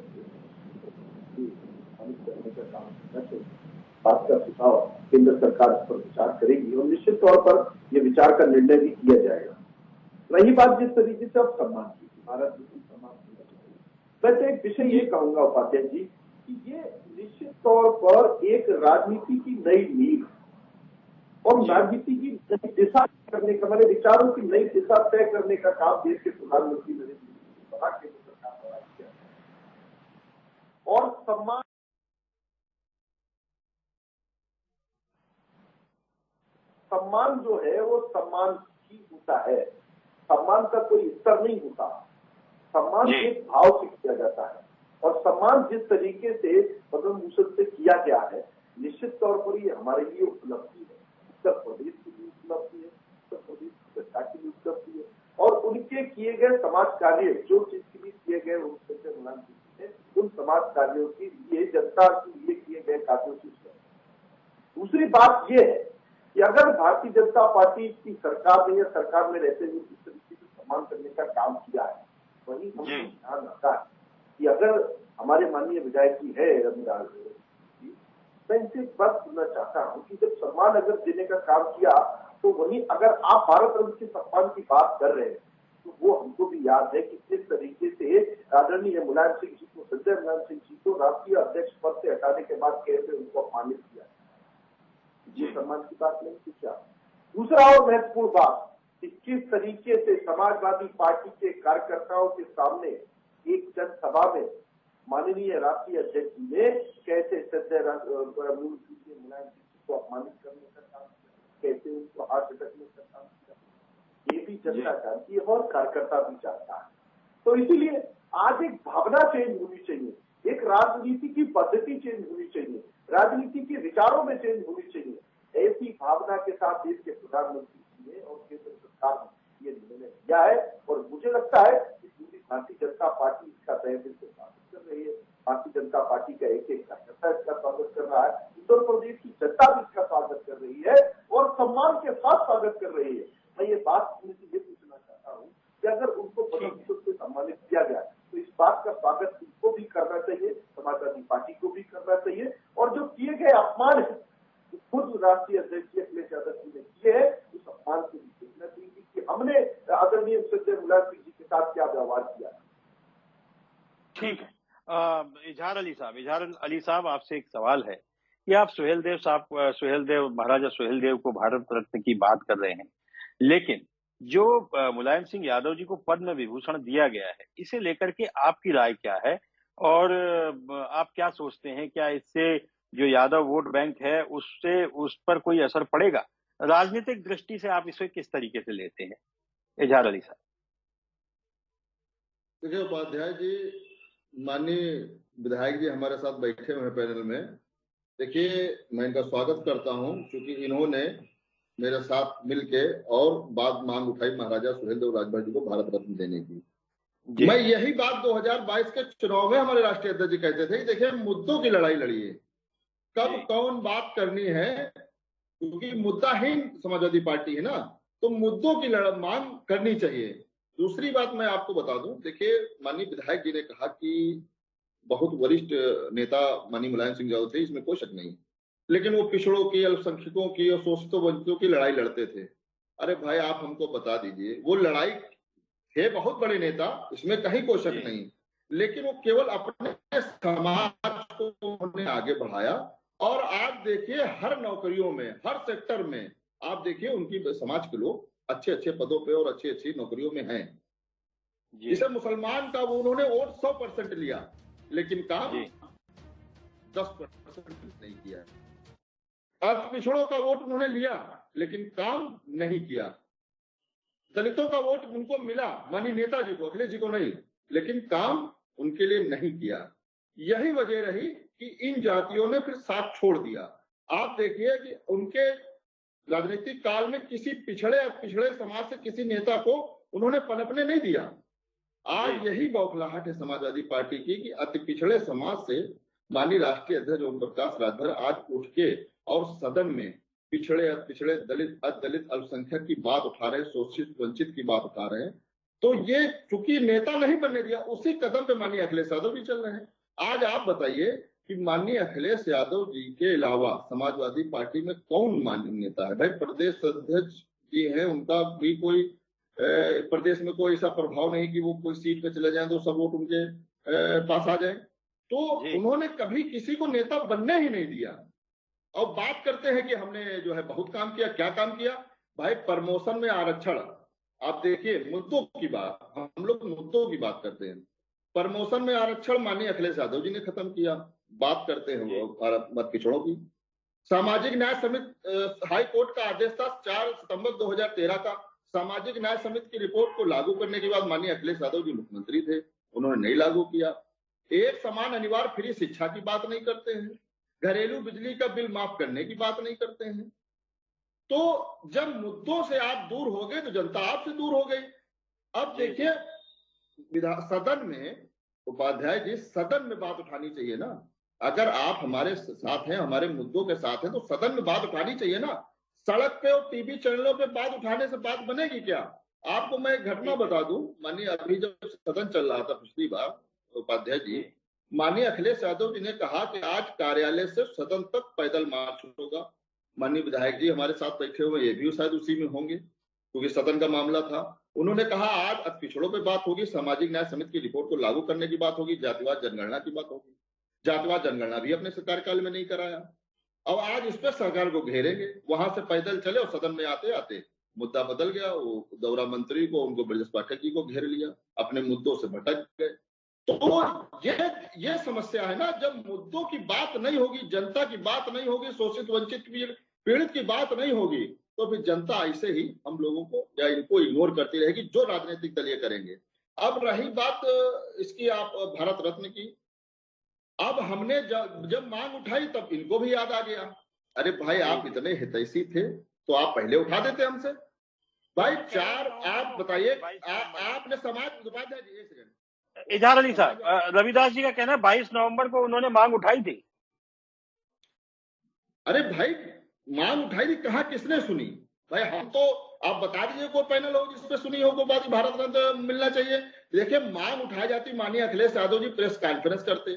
करने का काम करना चाहिए। बात का सुझाव केंद्र सरकार इस पर विचार करेगी और निश्चित तौर पर यह विचार का निर्णय भी किया जाएगा। रही बात जिस तरीके से आप सम्मान की, भारत सम्मान की, मैं तो एक विषय ये कहूंगा उपाध्याय जी कि ये निश्चित तौर पर एक राजनीति की नई नींव और राजनीति की नई दिशा करने का, हमारे विचारों की नई दिशा तय करने का काम देश के प्रधानमंत्री नरेंद्र मोदी द्वारा केंद्र सरकार द्वारा किया और सम्मान जो है वो सम्मान ही होता है, सम्मान का कोई स्तर नहीं होता। सम्मान एक भाव से किया जाता है और सम्मान जिस तरीके से पद्म भूषण से किया गया है, निश्चित तौर पर ये हमारे लिए उपलब्धि है, उत्तर प्रदेश की भी उपलब्धि है, उत्तर प्रदेश की जनता की भी उपलब्धि है और उनके किए गए समाज कार्य जो चीज के लिए किए गए उन समाज कार्यों के लिए जनता के लिए किए गए कार्यों की। दूसरी बात यह है कि अगर भारतीय जनता पार्टी की सरकार ने या सरकार में रहते हुए किस तरीके से सम्मान करने का काम किया है, वही हमें ध्यान रखता है कि अगर हमारे माननीय विधायक जी है रविदास जी, मैं इनसे एक बात सुनना चाहता हूँ कि जब सम्मान अगर देने का काम किया तो वही अगर आप भारत रत्न के सम्मान की बात कर रहे हैं तो वो हमको भी याद है कि किस तरीके से आदरणीय मुलायम सिंह जी को, संजय मुलायम सिंह जी को राष्ट्रीय अध्यक्ष पद से हटाने के बाद कैसे उनको अपमानित किया। ये सम्मान की बात नहीं थी क्या? दूसरा और महत्वपूर्ण बात कि किस तरीके से समाजवादी पार्टी के कार्यकर्ताओं के सामने एक जनसभा में माननीय राष्ट्रीय अध्यक्ष जी ने कैसे संजय मुलायम सिंह को अपमानित करने का काम किया, कैसे उनको हाथ झटकने का काम किया, ये भी जनता जानती है और कार्यकर्ता भी जानता है। तो इसीलिए आज एक भावना चेंज होनी चाहिए, एक राजनीति की पद्धति चेंज होनी चाहिए, राजनीति के विचारों में चेंज होनी चाहिए। ऐसी भावना के साथ देश के प्रधानमंत्री जी ने और केंद्र सरकार ने ये निर्णय किया है और मुझे लगता है कि पूरी भारतीय जनता पार्टी इसका तय दिल से स्वागत कर रही है। भारतीय जनता पार्टी का एक एक कार्यकर्ता इसका स्वागत कर रहा है, उत्तर प्रदेश की जनता भी इसका स्वागत कर रही है और सम्मान के साथ स्वागत कर रही है। मैं ये बात ये पूछना चाहता हूँ कि अगर उनको पद्म भूषण से सम्मानित किया गया तो इस बात का स्वागत उनको भी करना चाहिए, समाजवादी पार्टी को भी करना चाहिए और जो किए गए अपमान है खुद राष्ट्रीय अध्यक्ष अखिलेश यादव जी ने किए हैं, उस अपमान को भी देखना चाहिए कि हमने आदरणीय संजय मुलायम सिंह जी के साथ क्या व्यवहार किया। ठीक है। इजहार अली साहब आपसे एक सवाल है कि आप महाराजा सुहेल देव को भारत रत्न की बात कर रहे हैं, लेकिन जो मुलायम सिंह यादव जी को पद्म विभूषण दिया गया है, इसे लेकर के आपकी राय क्या है और आप क्या सोचते हैं? क्या इससे जो यादव वोट बैंक है उससे उस पर कोई असर पड़ेगा? राजनीतिक दृष्टि से आप इसे किस तरीके से लेते हैं, इजहार अली साहब? देखिए उपाध्याय जी, माननीय विधायक जी हमारे साथ बैठे हुए हैं पैनल में। देखिए मैं इनका स्वागत करता हूं क्योंकि इन्होंने मेरे साथ मिलके और बात मांग उठाई महाराजा सुहेल देव राजभर जी को भारत रत्न देने की। मैं यही बात 2022 के चुनाव में हमारे राष्ट्रीय अध्यक्ष जी कहते थे कि देखिए मुद्दों की लड़ाई लड़िए, कब कौन बात करनी है, क्योंकि मुद्दाहीन समाजवादी पार्टी है ना, तो मुद्दों की मांग करनी चाहिए। दूसरी बात मैं आपको बता दूं, देखिए माननीय विधायक जी ने कहा कि बहुत वरिष्ठ नेता माननीय मुलायम सिंह यादव थे, इसमें कोई शक नहीं, लेकिन वो पिछड़ों की, अल्पसंख्यकों की और शोषितों वंचितों की लड़ाई लड़ते थे। अरे भाई आप हमको बता दीजिए, वो लड़ाई थे बहुत बड़े नेता, इसमें कहीं कोई शक नहीं, लेकिन वो केवल अपने समाज को उन्होंने आगे बढ़ाया। और आप देखिए हर नौकरियों में, हर सेक्टर में आप देखिए उनकी समाज के लोग अच्छे अच्छे पदों पे और अच्छी अच्छी नौकरियों में हैं। जैसे मुसलमान का वो उन्होंने वोट 100% लिया, लेकिन काम 10% नहीं किया। अल्प पिछड़ों का वोट उन्होंने लिया, लेकिन काम नहीं किया। दलितों का वोट उनको मिला, माननीय नेताजी को, अखिलेश जी को नहीं, लेकिन काम उनके लिए नहीं किया। यही वजह रही कि इन जातियों ने फिर साथ छोड़ दिया। आप देखिए कि उनके राजनीतिक काल में किसी पिछड़े समाज से किसी नेता को उन्होंने पनपने नहीं दिया। आज यही बौखलाहट है समाजवादी पार्टी की कि अति पिछड़े समाज से माननीय राष्ट्रीय अध्यक्ष ओम प्रकाश राजभर आज उठ के और सदन में पिछड़े दलित अदलित अल्पसंख्यक की बात उठा रहे हैं, शोषित वंचित की बात उठा रहे हैं। तो ये चूंकि नेता नहीं बनने दिया, उसी कदम पे माननीय अखिलेश यादव जी चल रहे हैं। आज आप बताइए कि माननीय अखिलेश यादव जी के अलावा समाजवादी पार्टी में कौन माननीय नेता है? भाई प्रदेश अध्यक्ष जी हैं, उनका भी कोई प्रदेश में कोई ऐसा प्रभाव नहीं कि वो कोई सीट पे चले जाएं तो सब वोट उनके पास आ जाए। तो उन्होंने कभी किसी को नेता बनने ही नहीं दिया। और बात करते हैं कि हमने जो है बहुत काम किया। क्या काम किया भाई? प्रमोशन में आरक्षण, आप देखिए मुद्दों की बात, हम लोग मुद्दों की बात करते हैं। प्रमोशन में आरक्षण माननीय अखिलेश यादव जी ने खत्म किया। बात करते हैं मत पिछड़ों की। सामाजिक न्याय समिति हाई कोर्ट का आदेश था 4 सितंबर 2013 का, सामाजिक न्याय समिति की रिपोर्ट को लागू करने के बाद माननीय अखिलेश यादव जी मुख्यमंत्री थे, उन्होंने नहीं लागू किया। एक समान अनिवार्य फ्री शिक्षा की बात नहीं करते हैं, घरेलू बिजली का बिल माफ करने की बात नहीं करते हैं। तो जब मुद्दों से आप दूर हो गए तो जनता आपसे दूर हो गई। अब देखिए सदन में, उपाध्याय जी, सदन में बात उठानी चाहिए ना। अगर आप हमारे साथ हैं, हमारे मुद्दों के साथ हैं, तो सदन में बात उठानी चाहिए ना। सड़क पे और टीवी चैनलों पे बात उठाने से बात बनेगी क्या? आपको मैं एक घटना बता दूं, माननीय अभी जब सदन चल रहा था पिछली बार, उपाध्याय जी, माननीय अखिलेश यादव जी ने कहा कि आज कार्यालय से सदन तक पैदल मार्च होगा। माननीय विधायक जी हमारे साथ बैठे हुए, ये भी शायद उसी में होंगे क्योंकि सदन का मामला था। उन्होंने कहा आज पिछड़ों पे बात होगी, सामाजिक न्याय समिति की रिपोर्ट को लागू करने की बात होगी, जातिवाद जनगणना की बात होगी। जातिवाद जनगणना भी अपने कार्यकाल में नहीं कराया। अब आज इस पर सरकार को घेरेंगे। वहां से पैदल चले और सदन में आते आते मुद्दा बदल गया। वो दौरा मंत्री को, उनको ब्रजेश पाठक जी को घेर लिया, अपने मुद्दों से भटक गए। तो ये समस्या है ना, जब मुद्दों की बात नहीं होगी, जनता की बात नहीं होगी, शोषित वंचित पीड़ित की बात नहीं होगी, तो फिर जनता ऐसे ही हम लोगों को या इनको इग्नोर करती रहेगी, जो राजनीतिक दल ये करेंगे। अब रही बात इसकी आप भारत रत्न की, अब हमने जब मांग उठाई तब इनको भी याद आ गया। अरे भाई आप इतने हितैषी थे तो आप पहले उठा देते हमसे। भाई आप बताइए, आपने समाज, उपाध्याय जी एक सेकंड, इजहार अली साहब, रविदास जी का कहना है 22 नवंबर को उन्होंने मांग उठाई थी। अरे भाई मांग उठाई थी, कहा किसने सुनी? भाई हम तो, आप बता दीजिए कोई पैनल हो जिसपे सुनी हो, कोई भारत रत्न मिलना चाहिए। देखिए मांग उठाई जाती, माननीय अखिलेश यादव जी प्रेस कॉन्फ्रेंस करते।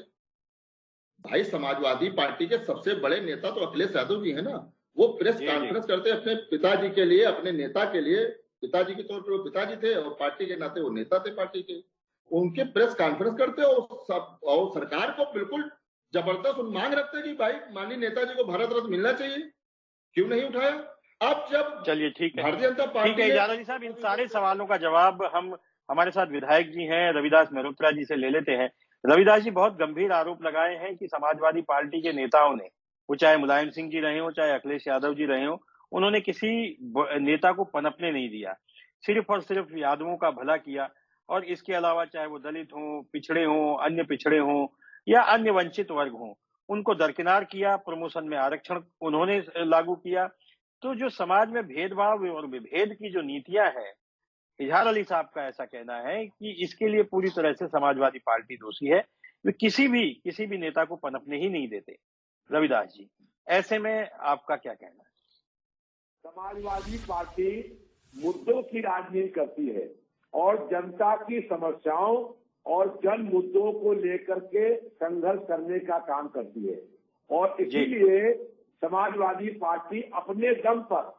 भाई समाजवादी पार्टी के सबसे बड़े नेता तो अखिलेश यादव जी है ना, वो प्रेस कॉन्फ्रेंस करते अपने पिताजी के लिए, अपने नेता के लिए। पिताजी के तौर पर वो पिताजी थे और पार्टी के नाते वो नेता थे पार्टी के। उनके प्रेस कॉन्फ्रेंस करते और सरकार को बिल्कुल जबरदस्त मांग रखते कि भाई माननीय नेताजी को भारत रत्न मिलना चाहिए, क्यों नहीं उठाया? अब जब, चलिए ठीक है, भारतीय जनता पार्टी, ठीक है इजहार अली साहब, इन सारे सवालों का जवाब हम हमारे साथ विधायक जी हैं रविदास मेहरोत्रा जी से ले लेते हैं। रविदास जी बहुत गंभीर आरोप लगाए हैं कि समाजवादी पार्टी के नेताओं ने, वो चाहे मुलायम सिंह जी रहे हो, चाहे अखिलेश यादव जी रहे हो, उन्होंने किसी नेता को पनपने नहीं दिया, सिर्फ और सिर्फ यादवों का भला किया। और इसके अलावा चाहे वो दलित हों, पिछड़े हों, अन्य पिछड़े हों या अन्य वंचित वर्ग हों, उनको दरकिनार किया। प्रमोशन में आरक्षण उन्होंने लागू किया। तो जो समाज में भेदभाव और विभेद की जो नीतियां हैं, इजहार अली साहब का ऐसा कहना है कि इसके लिए पूरी तरह से समाजवादी पार्टी दोषी है, वे किसी भी नेता को पनपने ही नहीं देते। रविदास जी, ऐसे में आपका क्या कहना है? समाजवादी पार्टी मुद्दों की राजनीति करती है और जनता की समस्याओं और जन मुद्दों को लेकर के संघर्ष करने का काम करती है। और इसीलिए समाजवादी पार्टी अपने दम पर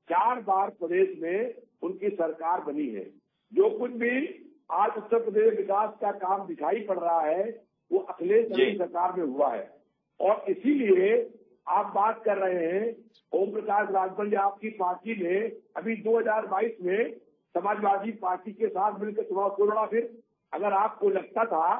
4 बार प्रदेश में उनकी सरकार बनी है। जो कुछ भी आज उत्तर प्रदेश विकास का काम दिखाई पड़ रहा है वो अखिलेश यादव की सरकार में हुआ है। और इसीलिए आप बात कर रहे हैं ओम प्रकाश राजभर, आपकी पार्टी ने अभी 2022 में समाजवादी पार्टी के साथ मिलकर चुनाव क्यों लड़ा? फिर अगर आपको लगता था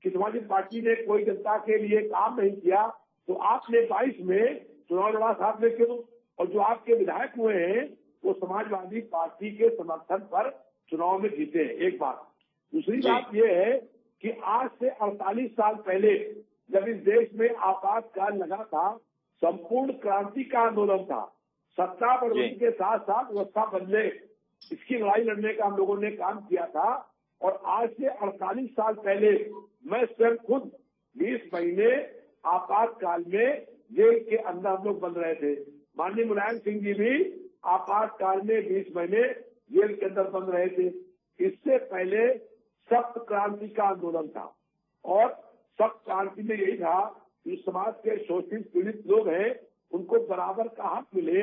कि समाजवादी पार्टी ने कोई जनता के लिए काम नहीं किया तो आपने 22 में चुनाव लड़ा साथ में क्यों? और जो आपके विधायक हुए हैं वो समाजवादी पार्टी के समर्थन पर चुनाव में जीते हैं, एक बात। दूसरी बात ये है कि आज से 48 साल पहले जब इस देश में आपातकाल लगा था, संपूर्ण क्रांति का आंदोलन था। सत्ता बढ़ने के साथ साथ व्यवस्था बदले, इसकी लड़ाई लड़ने का हम लोगों ने काम किया था। और आज से 48 साल पहले मैं स्वयं खुद 20 महीने आपातकाल में जेल के अंदर हम लोग बंद रहे थे। माननीय मुलायम सिंह जी भी आपातकाल में 20 महीने जेल के अंदर बंद रहे थे। इससे पहले सप्त क्रांति का आंदोलन था और सप्त क्रांति में यही था कि समाज के शोषित पीड़ित लोग हैं उनको बराबर का हक मिले,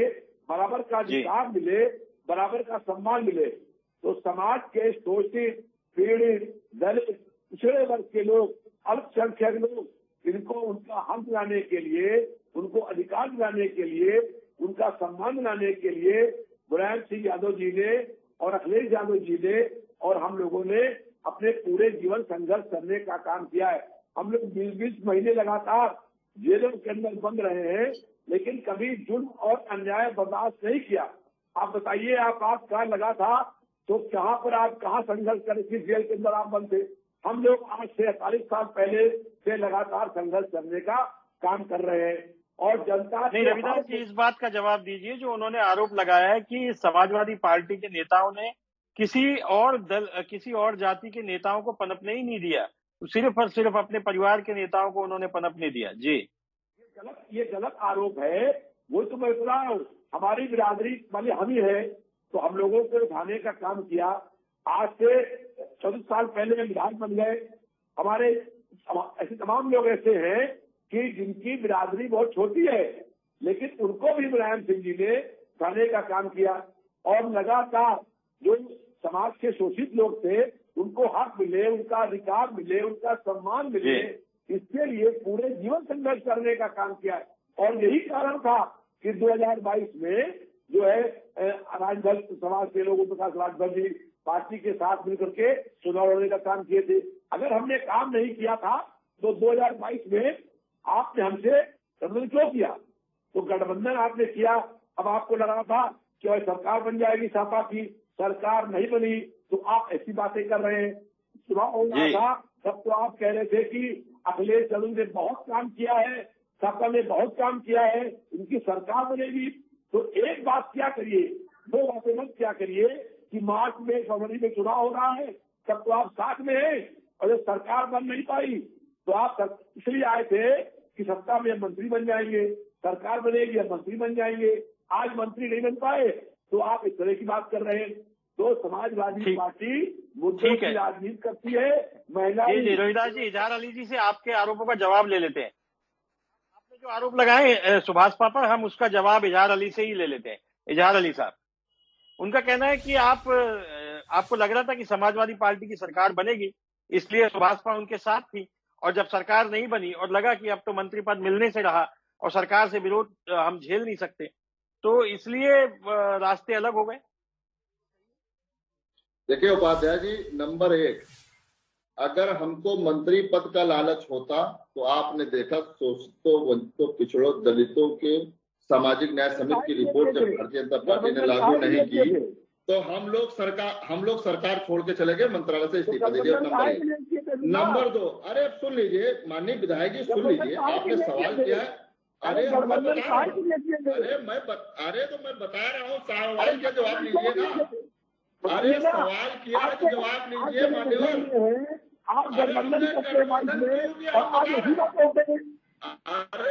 बराबर का अधिकार मिले, बराबर का सम्मान मिले। तो समाज के शोषित पीड़ित दलित पिछड़े वर्ग के लोग, अल्पसंख्यक लोग, इनको उनका हक दिलाने के लिए, उनको अधिकार दिलाने के लिए, उनका सम्मान दिलाने के लिए मुलायम सिंह यादव जी ने और अखिलेश यादव जी ने और हम लोगों ने अपने पूरे जीवन संघर्ष करने का काम किया है। हम लोग 20-20 महीने लगातार जेलों के अंदर बंद रहे हैं, लेकिन कभी जुल्म और अन्याय बर्दाश्त नहीं किया। आप बताइए, आपातकाल लगा था तो कहाँ पर आप कहाँ संघर्ष करे? किस जेल के अंदर आप बंद थे? हम लोग आज से 48 साल पहले से लगातार संघर्ष करने का काम कर रहे हैं। और जनता नहीं, रविदास जी इस बात का जवाब दीजिए जो उन्होंने आरोप लगाया है कि समाजवादी पार्टी के नेताओं ने किसी और जाति के नेताओं को पनपने ही नहीं दिया, सिर्फ और सिर्फ अपने परिवार के नेताओं को उन्होंने पनपने दिया। जी, ये गलत आरोप है। वो तो मैं इतना हमारी बिरादरी वाले हम ही है तो हम लोगों को उठाने का काम किया। आज से 14 साल पहले विधायक बन गए। हमारे ऐसे तमाम लोग ऐसे हैं कि जिनकी बिरादरी बहुत छोटी है, लेकिन उनको भी मुलायम सिंह जी ने उठाने का काम किया। और लगातार जो समाज के शोषित लोग थे उनको हक मिले, उनका अधिकार मिले, उनका सम्मान मिले, इसके लिए पूरे जीवन संघर्ष करने का काम किया है। और यही कारण था कि 2022 में जो है राजभर समाज के लोगों प्रकाश राजभर जी पार्टी के साथ मिलकर के चुनाव लड़ने का काम किए थे। अगर हमने काम नहीं किया था तो 2022 में आपने हमसे गठबंधन क्यों किया? तो गठबंधन आपने किया, अब आपको लगा था कि सरकार बन जाएगी, सपा की सरकार नहीं बनी तो आप ऐसी बातें कर रहे हैं। चुनाव हो रहा था तब तो आप कह रहे थे कि अखिलेश यादव ने बहुत काम किया है, सपा ने बहुत काम किया है, इनकी सरकार बनेगी। तो एक बात क्या करिए, 2 बातें मत क्या करिए कि मार्च में फरवरी में चुनाव हो रहा है तब तो आप साथ में हैं और जब सरकार बन नहीं पाई तो आप इसलिए आए थे कि सत्ता में मंत्री बन जाएंगे, सरकार बनेगी अब मंत्री बन जाएंगे। आज मंत्री नहीं बन पाए तो आप इस तरह की बात कर रहे हैं। तो समाजवादी पार्टी मुद्दों की राजनीति करती है। महिला रविदास जी, इजहार अली जी से आपके आरोपों का जवाब ले लेते हैं। आपने जो आरोप लगाए सुभाष पापा, हम उसका जवाब इजहार अली से ही ले लेते हैं। इजहार अली साहब, उनका कहना है कि आपको लग रहा था कि समाजवादी पार्टी की सरकार बनेगी, इसलिए सुभाष पापा उनके साथ थी, और जब सरकार नहीं बनी और लगा कि अब तो मंत्री पद मिलने से रहा और सरकार से विरोध हम झेल नहीं सकते, तो इसलिए रास्ते अलग हो गए। देखिए उपाध्याय जी, नंबर 1, अगर हमको मंत्री पद का लालच होता तो आपने देखा शोषितों, वंचितों, पिछड़ों, दलितों के सामाजिक न्याय समिति की रिपोर्ट जब भारतीय जनता पार्टी ने लागू नहीं की तो हम लोग सरकार छोड़ के चले गए, मंत्रालय से इस्तीफा दे दिया। नंबर 2, अरे सुन लीजिए माननीय विधायक जी, सुन लीजिए, आपने सवाल किया है। अरे मैं बता रहा हूँ, तो मैं बता रहा हूँ, सवाल का जवाब लीजिए ना। अरे सवाल किया है तो जवाब लीजिए मान्यवर। अरे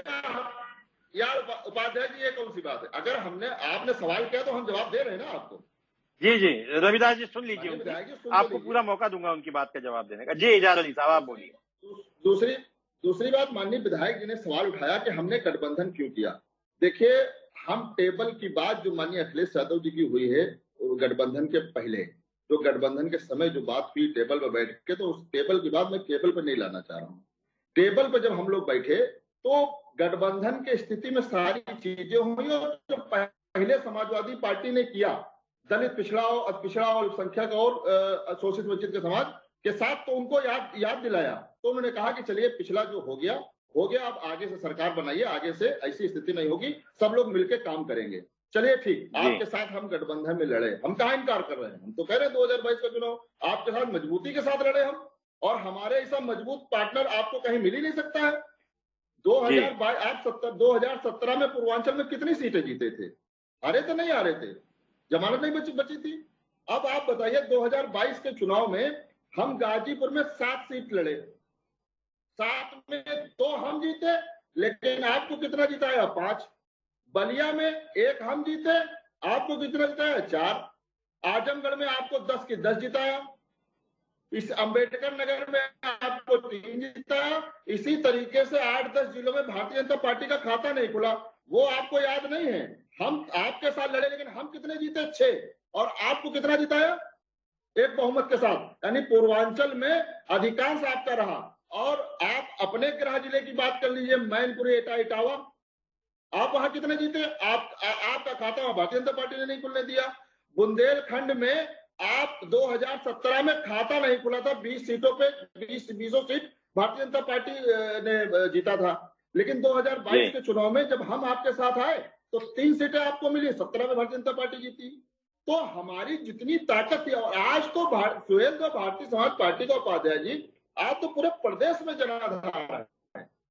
यार उपाध्याय जी, ये कौन सी बात है? अगर आपने सवाल किया तो हम जवाब दे रहे हैं ना आपको। जी जी, रविदास जी सुन लीजिए उनकी, आपको पूरा मौका दूंगा उनकी बात का जवाब देने का। जी इजहार अली साहब आप बोलिए। दूसरी बात, माननीय विधायक जी ने सवाल उठाया कि हमने गठबंधन क्यों किया। देखिए, हम टेबल की बात जो माननीय अखिलेश यादव जी की हुई है गठबंधन के पहले, जो गठबंधन के समय जो बात हुई टेबल पर बैठ के, तो उस टेबल की बात मैं केबल पर नहीं लाना चाह रहा हूँ। टेबल पर जब हम लोग बैठे तो गठबंधन की स्थिति में सारी चीजें हुई, और जो पहले समाजवादी पार्टी ने किया दलित, पिछड़ा और अल्पसंख्यक और शोषित वंचित के समाज के साथ, तो उनको याद दिलाया। तो उन्होंने कहा कि चलिए पिछला जो हो गया, अब आगे से सरकार बनाइए, आगे से ऐसी स्थिति नहीं होगी, सब लोग मिलकर काम करेंगे। चलिए ठीक, आपके साथ हम गठबंधन में लड़े, हम कहाँ इनकार कर रहे हैं, हम तो कह रहे हैं 2022 का चुनाव आपके साथ मजबूती के साथ लड़े हम, और हमारे ऐसा मजबूत पार्टनर आपको कहीं मिल ही नहीं सकता है। 2017 में पूर्वांचल में कितनी सीटें जीते थे? हारे थे, नहीं हारे थे, जमानत नहीं बची थी। अब आप बताइए 2022 के चुनाव में हम गाजीपुर में 7 सीट लड़े, 7 में 2 हम जीते, लेकिन आपको कितना जिताया? 5। बलिया में 1 हम जीते, आपको कितना जिताया? 4। आजमगढ़ में आपको 10 की 10 जिताया, इस अंबेडकर नगर में आपको 3 जिताया। इसी तरीके से 8-10 जिलों में भारतीय जनता पार्टी का खाता नहीं खुला, वो आपको याद नहीं है। हम आपके साथ लड़े, लेकिन हम कितने जीते? 6, और आपको कितना जिताया? 1 बहुमत के साथ। यानी पूर्वांचल में अधिकांश आपका रहा। और आप अपने गृह जिले की बात कर लीजिए, मैनपुरी, इटावा, आप वहां कितने जीते? आपका खाता भारतीय जनता पार्टी ने नहीं खुलने दिया। बुंदेलखंड में आप 2017 में खाता नहीं खुला था, 20 सीटों पे 20 सीट भारतीय जनता पार्टी ने जीता था। लेकिन 2022 के चुनाव में जब हम आपके साथ आए तो 3 सीटें आपको मिली, 17 में भारतीय जनता पार्टी जीती। तो हमारी जितनी ताकत थी, और आज तो सुहेल जो भारतीय समाज पार्टी का उपाध्याय जी, आज तो पूरे प्रदेश में जनाधार है,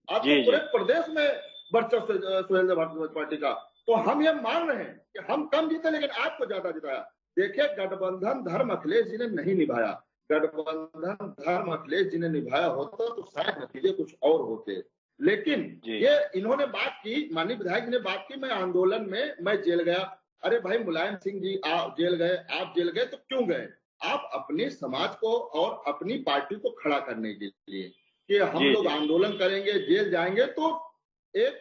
आज तो पूरे प्रदेश में वर्चस्व सुहेल भारतीय समाज पार्टी का। तो हम ये मान रहे हैं कि हम कम जीते, लेकिन आपको ज्यादा जिताया। देखिए, गठबंधन धर्म अखिलेश जी ने नहीं निभाया, गठबंधन धर्म अखिलेश जी ने निभाया होता तो शायद नतीजे कुछ और होते। लेकिन ये इन्होंने बात की, माननीय विधायक जी ने बात की, मैं आंदोलन में मैं जेल गया। अरे भाई, मुलायम सिंह जी आप जेल गए तो क्यों गए? आप अपने समाज को और अपनी पार्टी को खड़ा करने के लिए कि हम लोग आंदोलन करेंगे, जेल जाएंगे, तो एक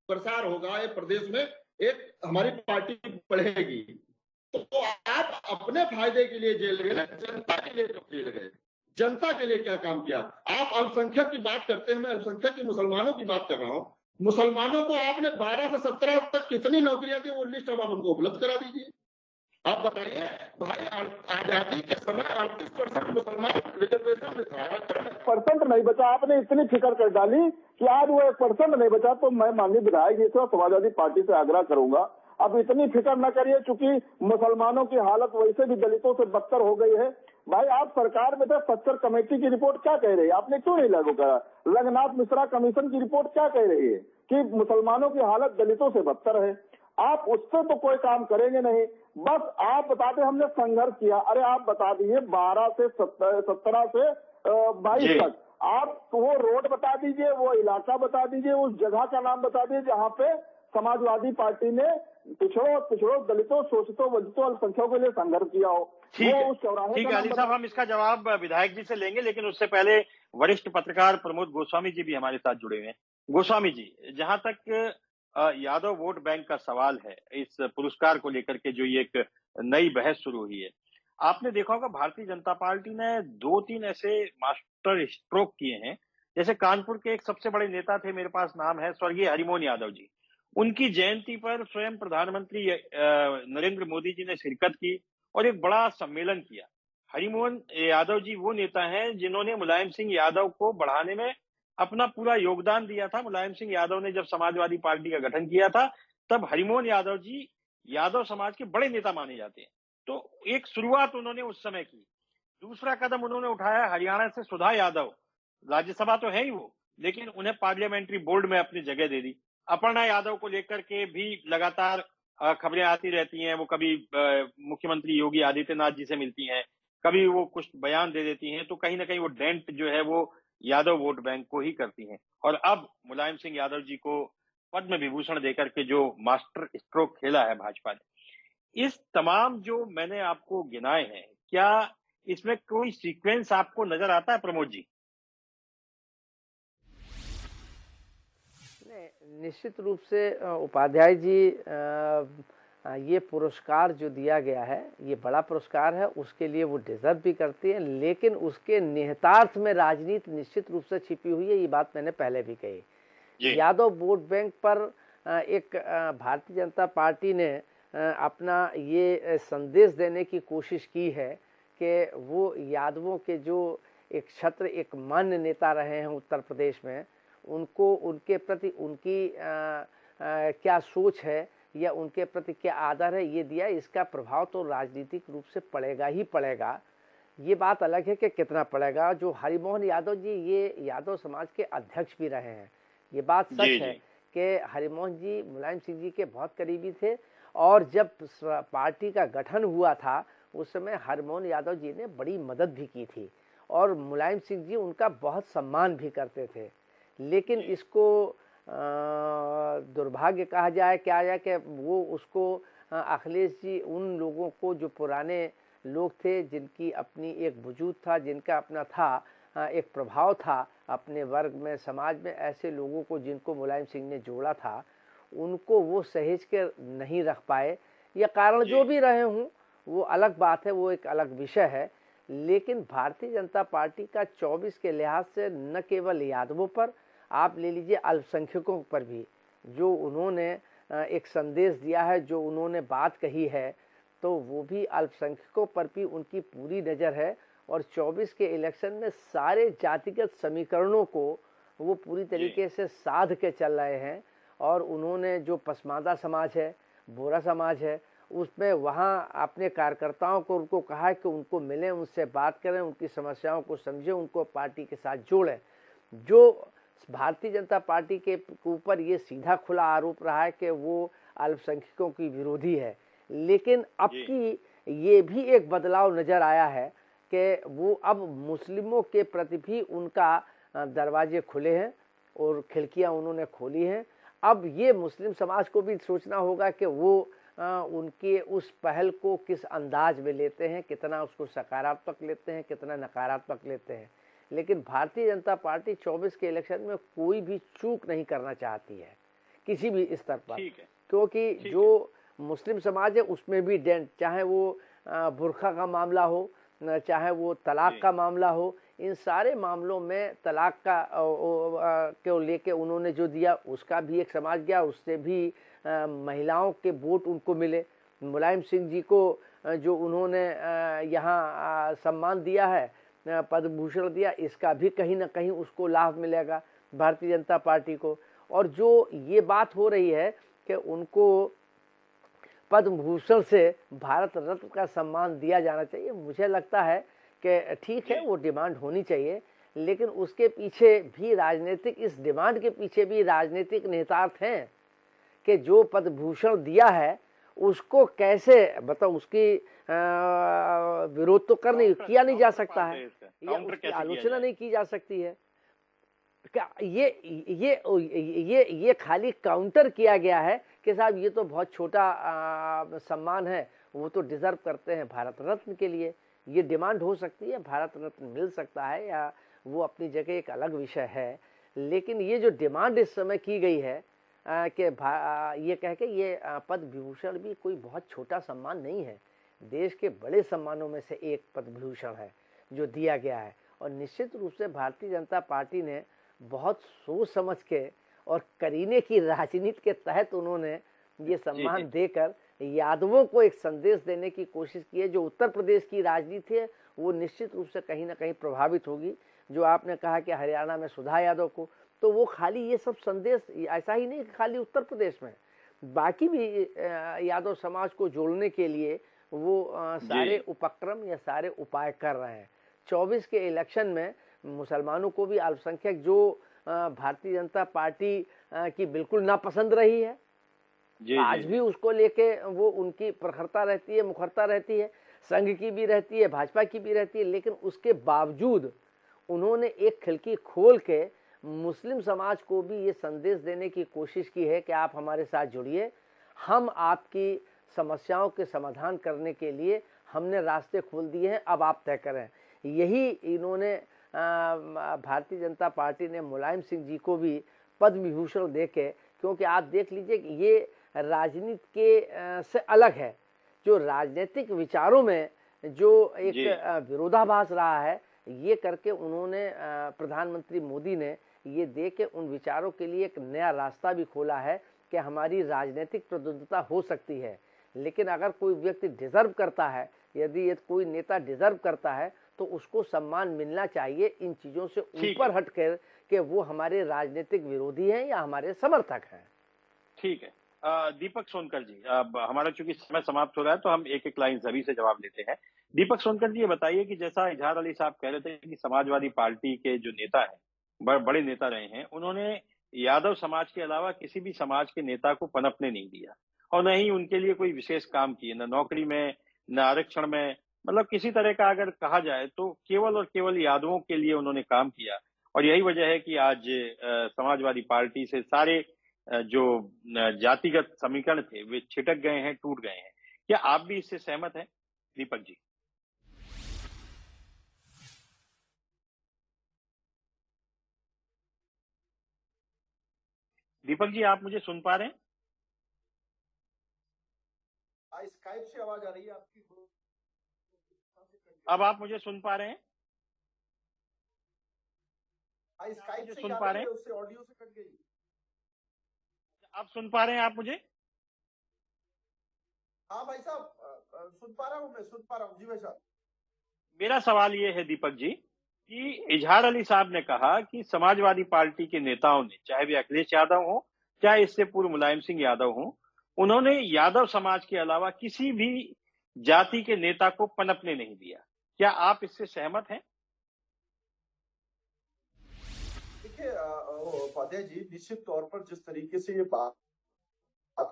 प्रसार होगा, एक प्रदेश में एक हमारी पार्टी बढ़ेगी। तो आप अपने फायदे के लिए जेल गए, जनता के लिए जेल गए। जनता के लिए क्या काम किया? आप अल्पसंख्यक की बात करते हैं, मैं अल्पसंख्यक के मुसलमानों की बात कर रहा हूँ। मुसलमानों को आपने 12 से 17 तक कितनी नौकरियां दी, वो लिस्ट अब आप हमको उपलब्ध करा दीजिए। आप बताइए भाई, आजादी के समय 38% मुसलमान रिजर्वेशन में था, 1% नहीं बचा। आपने इतनी फिक्र कर डाली कि आज वो 1% नहीं बचा। तो मैं माननीय विधायक जी से समाजवादी पार्टी से आग्रह करूंगा, अब इतनी फिक्र न करिए, चूंकि मुसलमानों की हालत वैसे भी दलितों से बदतर हो गई है। भाई, आप सरकार में थे, सच्चर कमेटी की रिपोर्ट क्या कह रही है? आपने क्यों नहीं लागू करा? रंगनाथ मिश्रा कमीशन की रिपोर्ट क्या कह रही है कि मुसलमानों की हालत दलितों से बदतर है। आप उससे तो कोई काम करेंगे नहीं, बस आप बता दें हमने संघर्ष किया। अरे आप बता दीजिए 12 से 17 से 22 तक आप वो रोड बता दीजिए, वो इलाका बता दीजिए, उस जगह का नाम बता दीजिए जहाँ पे समाजवादी पार्टी ने पिछड़ों, दलितों, शोषितों, वंचितों, अल्पसंख्यकों के लिए संघर्ष किया हो। ठीक है अली साहब, हम इसका जवाब विधायक जी से लेंगे, लेकिन उससे पहले वरिष्ठ पत्रकार प्रमोद गोस्वामी जी भी हमारे साथ जुड़े हुए हैं। गोस्वामी जी, जहां तक यादव वोट बैंक का सवाल है, इस पुरस्कार को लेकर के जो ये एक नई बहस शुरू हुई है, आपने देखा होगा भारतीय जनता पार्टी ने 2-3 ऐसे मास्टर स्ट्रोक किए हैं। जैसे कानपुर के एक सबसे बड़े नेता थे, मेरे पास नाम है, स्वर्गीय हरिमोहन यादव जी, उनकी जयंती पर स्वयं प्रधानमंत्री नरेंद्र मोदी जी ने शिरकत की और एक बड़ा सम्मेलन किया। हरिमोहन यादव जी वो नेता हैं जिन्होंने मुलायम सिंह यादव को बढ़ाने में अपना पूरा योगदान दिया था। मुलायम सिंह यादव ने जब समाजवादी पार्टी का गठन किया था, तब हरिमोहन यादव जी यादव समाज के बड़े नेता माने जाते हैं। तो एक शुरुआत उन्होंने उस समय की। दूसरा कदम उन्होंने उठाया, हरियाणा से सुधा यादव, राज्यसभा तो है ही वो, लेकिन उन्हें पार्लियामेंट्री बोर्ड में अपनी जगह दे दी। अपर्णा यादव को लेकर के भी लगातार खबरें आती रहती हैं। वो कभी मुख्यमंत्री योगी आदित्यनाथ जी से मिलती हैं, कभी वो कुछ बयान दे देती हैं, तो कहीं ना कहीं वो डेंट जो है वो यादव वोट बैंक को ही करती हैं। और अब मुलायम सिंह यादव जी को पद्म विभूषण देकर के जो मास्टर स्ट्रोक खेला है भाजपा ने, इस तमाम जो मैंने आपको गिनाए हैं, क्या इसमें कोई सीक्वेंस आपको नजर आता है प्रमोद जी? निश्चित रूप से उपाध्याय जी ये पुरस्कार जो दिया गया है ये बड़ा पुरस्कार है, उसके लिए वो डिजर्व भी करती है, लेकिन उसके निहितार्थ में राजनीति निश्चित रूप से छिपी हुई है। ये बात मैंने पहले भी कही। यादव वोट बैंक पर एक भारतीय जनता पार्टी ने अपना ये संदेश देने की कोशिश की है कि वो यादवों के जो एक छत्र एक मान्य नेता रहे हैं उत्तर प्रदेश में, उनको उनके प्रति उनकी क्या सोच है या उनके प्रति क्या आदर है ये दिया। इसका प्रभाव तो राजनीतिक रूप से पड़ेगा ही पड़ेगा। ये बात अलग है कि कितना पड़ेगा। जो हरिमोहन यादव जी ये यादव समाज के अध्यक्ष भी रहे हैं, ये बात सच है कि हरिमोहन जी मुलायम सिंह जी के बहुत करीबी थे, और जब पार्टी का गठन हुआ था उस समय हरिमोहन यादव जी ने बड़ी मदद भी की थी और मुलायम सिंह जी उनका बहुत सम्मान भी करते थे। लेकिन इसको दुर्भाग्य कहा जाए क्या जाए कि वो उसको अखिलेश जी उन लोगों को जो पुराने लोग थे जिनकी अपनी एक वजूद था, जिनका अपना था एक प्रभाव था अपने वर्ग में समाज में, ऐसे लोगों को जिनको मुलायम सिंह ने जोड़ा था उनको वो सहेज के नहीं रख पाए। या कारण जो भी रहे हों वो अलग बात है, वो एक अलग विषय है। लेकिन भारतीय जनता पार्टी का 24 के लिहाज से न केवल यादवों पर, आप ले लीजिए अल्पसंख्यकों पर भी जो उन्होंने एक संदेश दिया है, जो उन्होंने बात कही है, तो वो भी अल्पसंख्यकों पर भी उनकी पूरी नज़र है। और 24 के इलेक्शन में सारे जातिगत समीकरणों को वो पूरी तरीके से साध के चल रहे हैं। और उन्होंने जो पसमानदा समाज है, बोरा समाज है, उसमें वहाँ अपने कार्यकर्ताओं को उनको कहा है कि उनको मिलें, उनसे बात करें, उनकी समस्याओं को समझें, उनको पार्टी के साथ जोड़ें। जो भारतीय जनता पार्टी के ऊपर ये सीधा खुला आरोप रहा है कि वो अल्पसंख्यकों की विरोधी है, लेकिन अब की ये भी एक बदलाव नज़र आया है कि वो अब मुस्लिमों के प्रति भी उनका दरवाजे खुले हैं और खिड़कियां उन्होंने खोली हैं। अब ये मुस्लिम समाज को भी सोचना होगा कि वो उनके उस पहल को किस अंदाज में लेते हैं, कितना उसको सकारात्मक लेते हैं, कितना नकारात्मक लेते हैं। लेकिन भारतीय जनता पार्टी 24 के इलेक्शन में कोई भी चूक नहीं करना चाहती है किसी भी स्तर पर, क्योंकि जो मुस्लिम समाज है उसमें भी डेंट, चाहे वो बुर्खा का मामला हो, चाहे वो तलाक का मामला हो, इन सारे मामलों में तलाक का को लेके उन्होंने जो दिया उसका भी एक समाज गया, उससे भी महिलाओं के वोट उनको मिले। मुलायम सिंह जी को जो उन्होंने यहाँ सम्मान दिया है, पद्म भूषण दिया, इसका भी कहीं ना कहीं उसको लाभ मिलेगा भारतीय जनता पार्टी को। और जो ये बात हो रही है कि उनको पद्म भूषण से भारत रत्न का सम्मान दिया जाना चाहिए, मुझे लगता है कि ठीक है वो डिमांड होनी चाहिए, लेकिन उसके पीछे भी राजनीतिक, इस डिमांड के पीछे भी राजनीतिक निहितार्थ हैं कि जो पद्म भूषण दिया है उसको कैसे मतलब उसकी विरोध तो किया नहीं जा सकता है या उसकी आलोचना नहीं की जा सकती है। क्या ये खाली काउंटर किया गया है कि साहब ये तो बहुत छोटा सम्मान है, वो तो डिजर्व करते हैं भारत रत्न के लिए। ये डिमांड हो सकती है, भारत रत्न मिल सकता है या वो अपनी जगह एक अलग विषय है। लेकिन ये जो डिमांड इस समय की गई है कि ये कह के ये पद्म विभूषण भी कोई बहुत छोटा सम्मान नहीं है, देश के बड़े सम्मानों में से एक पद्म विभूषण है जो दिया गया है। और निश्चित रूप से भारतीय जनता पार्टी ने बहुत सोच समझ के और करीने की राजनीति के तहत उन्होंने ये सम्मान देकर यादवों को एक संदेश देने की कोशिश की है। जो उत्तर प्रदेश की राजनीति है वो निश्चित रूप से कहीं ना कहीं प्रभावित होगी। जो आपने कहा कि हरियाणा में सुधा यादव को, तो वो खाली ये सब संदेश ऐसा ही नहीं खाली उत्तर प्रदेश में, बाकी भी यादव समाज को जोड़ने के लिए वो सारे उपक्रम या सारे उपाय कर रहे हैं। 24 के इलेक्शन में मुसलमानों को भी अल्पसंख्यक जो भारतीय जनता पार्टी की बिल्कुल नापसंद रही है, आज भी उसको लेके वो उनकी प्रखरता रहती है, मुखरता रहती है, संघ की भी रहती है, भाजपा की भी रहती है। लेकिन उसके बावजूद उन्होंने एक खिड़की खोल के मुस्लिम समाज को भी ये संदेश देने की कोशिश की है कि आप हमारे साथ जुड़िए, हम आपकी समस्याओं के समाधान करने के लिए हमने रास्ते खोल दिए हैं, अब आप तय करें। यही इन्होंने भारतीय जनता पार्टी ने मुलायम सिंह जी को भी पद्म विभूषण देके, क्योंकि आप देख लीजिए कि ये राजनीति के से अलग है। जो राजनीतिक विचारों में जो एक विरोधाभास रहा है, ये करके उन्होंने प्रधानमंत्री मोदी ने ये दे के उन विचारों के लिए एक नया रास्ता भी खोला है कि हमारी राजनीतिक प्रतिद्वंद्विता हो सकती है। लेकिन अगर कोई व्यक्ति डिजर्व करता है, यदि कोई नेता डिजर्व करता है, तो उसको सम्मान मिलना चाहिए इन चीजों से ऊपर हटकर कि वो हमारे राजनीतिक विरोधी हैं या हमारे समर्थक हैं। ठीक है। दीपक सोनकर जी, अब हमारा चूंकि समय समाप्त हो रहा है तो हम एक एक लाइन सभी से जवाब लेते हैं। दीपक सोनकर जी, ये बताइए कि जैसा इजहार अली साहब कह रहे थे कि समाजवादी पार्टी के जो नेता हैं, बड़े नेता रहे हैं, उन्होंने यादव समाज के अलावा किसी भी समाज के नेता को पनपने नहीं दिया और न ही उनके लिए कोई विशेष काम किए, न नौकरी में, न आरक्षण में, मतलब किसी तरह का अगर कहा जाए तो केवल और केवल यादवों के लिए उन्होंने काम किया। और यही वजह है कि आज समाजवादी पार्टी से सारे जो जातिगत समीकरण थे वे छिटक गए हैं, टूट गए हैं। क्या आप भी इससे सहमत हैं दीपक जी? दीपक जी, आप मुझे सुन पा रहे हैं? स्काइप से आवाज आ रही है आपकी। अब आप मुझे सुन पा रहे हैं? स्काइप से सुन पा रहे हैं? उससे ऑडियो से कट गई। आप सुन पा रहे हैं आप मुझे? हाँ भाई साहब, सुन पा रहा हूँ, मैं सुन पा रहा हूँ जी भाई साहब। मेरा सवाल ये है दीपक जी कि इजहार अली साहब ने कहा कि समाजवादी पार्टी के नेताओं ने, चाहे वे अखिलेश यादव हो, चाहे इससे पूर्व मुलायम सिंह यादव हो, उन्होंने यादव समाज के अलावा किसी भी जाति के नेता को पनपने नहीं दिया। क्या आप इससे सहमत हैं? देखिए उपाध्याय जी, निश्चित तौर पर जिस तरीके से ये बात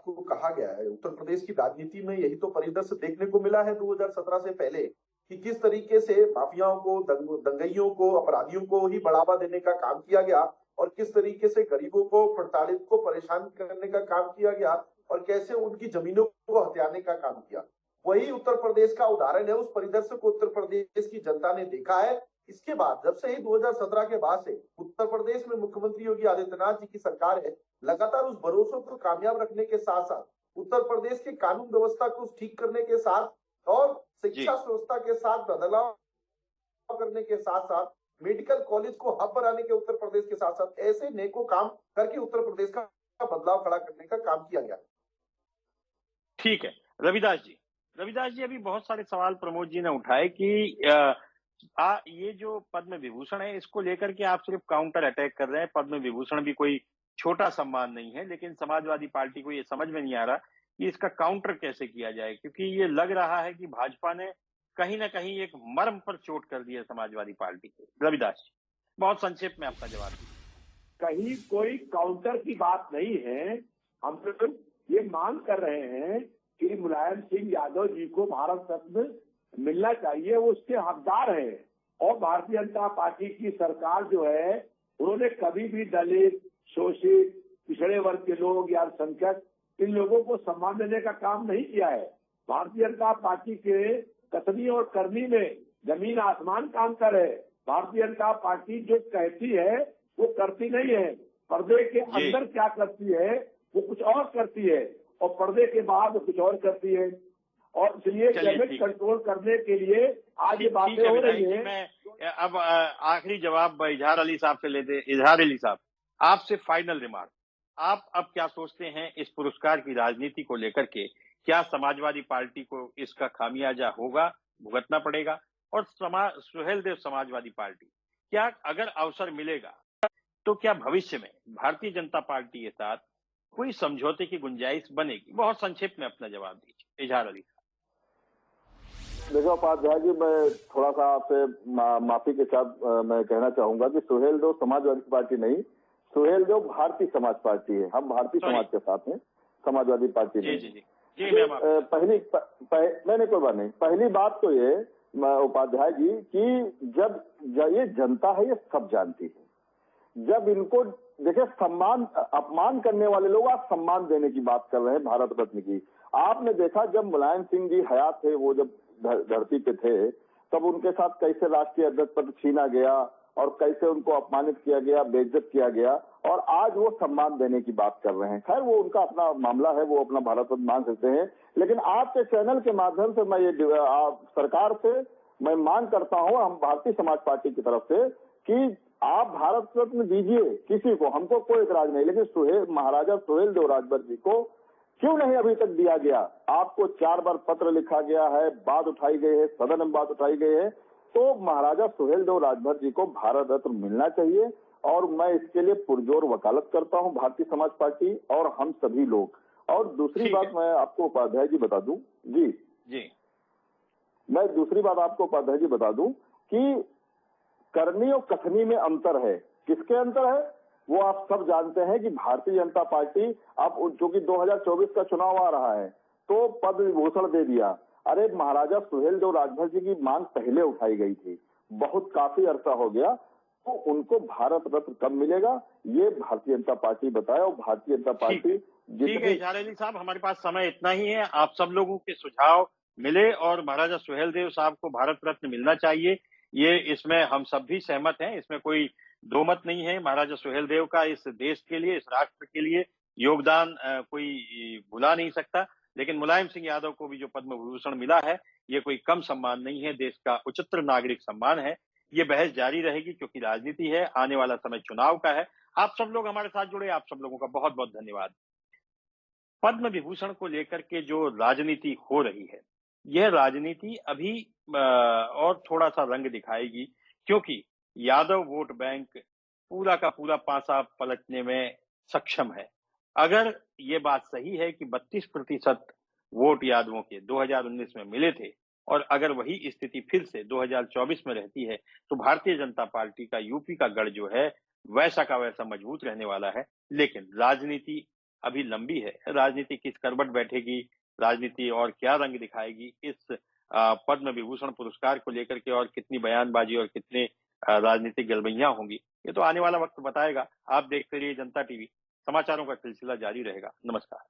को कहा गया है, उत्तर प्रदेश की राजनीति में यही तो परिदृश्य देखने को मिला है 2017 से पहले कि किस तरीके से माफियाओं को, दंगइयों को, अपराधियों को ही बढ़ावा देने का काम किया गया और किस तरीके से गरीबों को, प्रताड़ित को परेशान करने का काम किया गया और कैसे उनकी जमीनों को हथियाने का काम किया। वही उत्तर प्रदेश का उदाहरण है। उस परिदृश्य को उत्तर प्रदेश की जनता ने देखा है। इसके बाद जब से ही 2017 के बाद से उत्तर प्रदेश में मुख्यमंत्री योगी आदित्यनाथ जी की सरकार है, लगातार उस भरोसों को कामयाब रखने के साथ साथ उत्तर प्रदेश के कानून व्यवस्था को ठीक करने के साथ और शिक्षा व्यवस्था के साथ बदलाव करने के साथ साथ मेडिकल कॉलेज को हब बनाने के उत्तर प्रदेश के साथ साथ ऐसे नेको काम करके उत्तर प्रदेश का बदलाव खड़ा करने का काम किया गया। ठीक है। रविदास जी, अभी बहुत सारे सवाल प्रमोद जी ने उठाए कि ये जो पद्म विभूषण है, इसको लेकर के आप सिर्फ काउंटर अटैक कर रहे हैं। पद्म विभूषण भी कोई छोटा सम्मान नहीं है, लेकिन समाजवादी पार्टी को ये समझ में नहीं आ रहा कि इसका काउंटर कैसे किया जाए, क्योंकि ये लग रहा है कि भाजपा ने कहीं ना कहीं एक मर्म पर चोट कर दी है समाजवादी पार्टी को। रविदास जी, बहुत संक्षेप में आपका जवाब दीजिए। कहीं कोई काउंटर की बात नहीं है। हम तो ये मांग कर रहे हैं कि मुलायम सिंह यादव जी को भारत रत्न मिलना चाहिए, वो उसके हकदार है। और भारतीय जनता पार्टी की सरकार जो है, उन्होंने कभी भी दलित, शोषित, पिछड़े वर्ग के लोग या अल्पसंख्यक, इन लोगों को सम्मान देने का काम नहीं किया है। भारतीय जनता पार्टी के कथनी और करनी में जमीन आसमान का अंतर है। भारतीय जनता पार्टी जो कहती है वो करती नहीं है। पर्दे के अंदर क्या करती है वो कुछ और करती है और पर्दे के बाहर वो कुछ और करती है। और इसलिए कैबिनेट कंट्रोल करने के लिए आज ये बातें हो रही है। मैं अब आखिरी जवाब इजहार अली साहब से लेते। इजहार अली साहब, आपसे फाइनल रिमार्क, आप अब क्या सोचते हैं इस पुरस्कार की राजनीति को लेकर के? क्या समाजवादी पार्टी को इसका खामियाजा होगा, भुगतना पड़ेगा? और सुहेल देव समाजवादी पार्टी, क्या अगर अवसर मिलेगा तो क्या भविष्य में भारतीय जनता पार्टी के साथ कोई समझौते की गुंजाइश बनेगी? बहुत संक्षेप में अपना जवाब दीजिए इजहार अली साहब। देखो उपाध्याय जी, मैं थोड़ा सा आपसे माफी के साथ मैं कहना चाहूंगा कि सुहेल देव समाजवादी पार्टी नहीं, सुहेल देव भारतीय समाज पार्टी है। हम भारतीय समाज के साथ हैं, समाजवादी पार्टी नहीं। मैंने कोई बात नहीं। पहली बात तो ये उपाध्याय जी कि जब ये जनता है, ये सब जानती है। जब इनको देखिए, अपमान करने वाले लोग आज सम्मान देने की बात कर रहे हैं भारत रत्न की। आपने देखा जब मुलायम सिंह जी हयात थे, वो जब धरती पे थे, तब उनके साथ कैसे राष्ट्रीय अध्यक्ष पद छीना गया और कैसे उनको अपमानित किया गया, बेइज्जत किया गया, और आज वो सम्मान देने की बात कर रहे हैं। खैर, वो उनका अपना मामला है, वो अपना भारत रत्न मान सकते हैं, लेकिन आपके चैनल के माध्यम से मैं ये सरकार से मैं मांग करता हूं, हम भारतीय समाज पार्टी की तरफ से, कि आप भारत रत्न दीजिए किसी को, हमको कोई इतराज नहीं, लेकिन महाराजा सुहेलदेव राजभर जी को क्यों नहीं अभी तक दिया गया? आपको 4 बार पत्र लिखा गया है, बात उठाई गई है, सदन में बात उठाई गई है, तो महाराजा सुहेलदेव राजभर जी को भारत रत्न मिलना चाहिए, और मैं इसके लिए पुरजोर वकालत करता हूं, भारतीय समाज पार्टी और हम सभी लोग। और दूसरी बात मैं आपको उपाध्याय जी बता दूं, जी मैं दूसरी बात आपको उपाध्याय जी बता दूं कि करनी और कथनी में अंतर है। किसके अंतर है वो आप सब जानते हैं कि भारतीय जनता पार्टी अब चूंकि 2024 का चुनाव आ रहा है तो पद विभूषण दे दिया। अरे महाराजा सुहेलदेव राजभर जी की मांग पहले उठाई गई थी, बहुत काफी अरसा हो गया, तो उनको भारत रत्न कब मिलेगा ये भारतीय जनता पार्टी बताए। और भारतीय जनता पार्टी ठीक है इजहार अली साहब, हमारे पास समय इतना ही है। आप सब लोगों के सुझाव मिले और महाराजा सुहेलदेव साहब को भारत रत्न मिलना चाहिए, ये इसमें हम सब भी सहमत हैं, इसमें कोई दो मत नहीं है। महाराजा सुहेलदेव का इस देश के लिए, इस राष्ट्र के लिए योगदान कोई भुला नहीं सकता। लेकिन मुलायम सिंह यादव को भी जो पद्म विभूषण मिला है ये कोई कम सम्मान नहीं है, देश का उच्चतर नागरिक सम्मान है। ये बहस जारी रहेगी क्योंकि राजनीति है, आने वाला समय चुनाव का है। आप सब लोग हमारे साथ जुड़े, आप सब लोगों का बहुत बहुत धन्यवाद। पद्म विभूषण को लेकर के जो राजनीति हो रही है, यह राजनीति अभी और थोड़ा सा रंग दिखाएगी, क्योंकि यादव वोट बैंक पूरा का पूरा पासा पलटने में सक्षम है। अगर ये बात सही है कि 32% वोट यादवों के 2019 में मिले थे और अगर वही स्थिति फिर से 2024 में रहती है तो भारतीय जनता पार्टी का यूपी का गढ़ जो है वैसा का वैसा मजबूत रहने वाला है। लेकिन राजनीति अभी लंबी है, राजनीति किस करवट बैठेगी, राजनीति और क्या रंग दिखाएगी, इस पद्म विभूषण पुरस्कार को लेकर के और कितनी बयानबाजी और कितने राजनीतिक गलबैयां होंगी, ये तो आने वाला वक्त बताएगा। आप देखते रहिए जनता टीवी, समाचारों का सिलसिला जारी रहेगा। नमस्कार।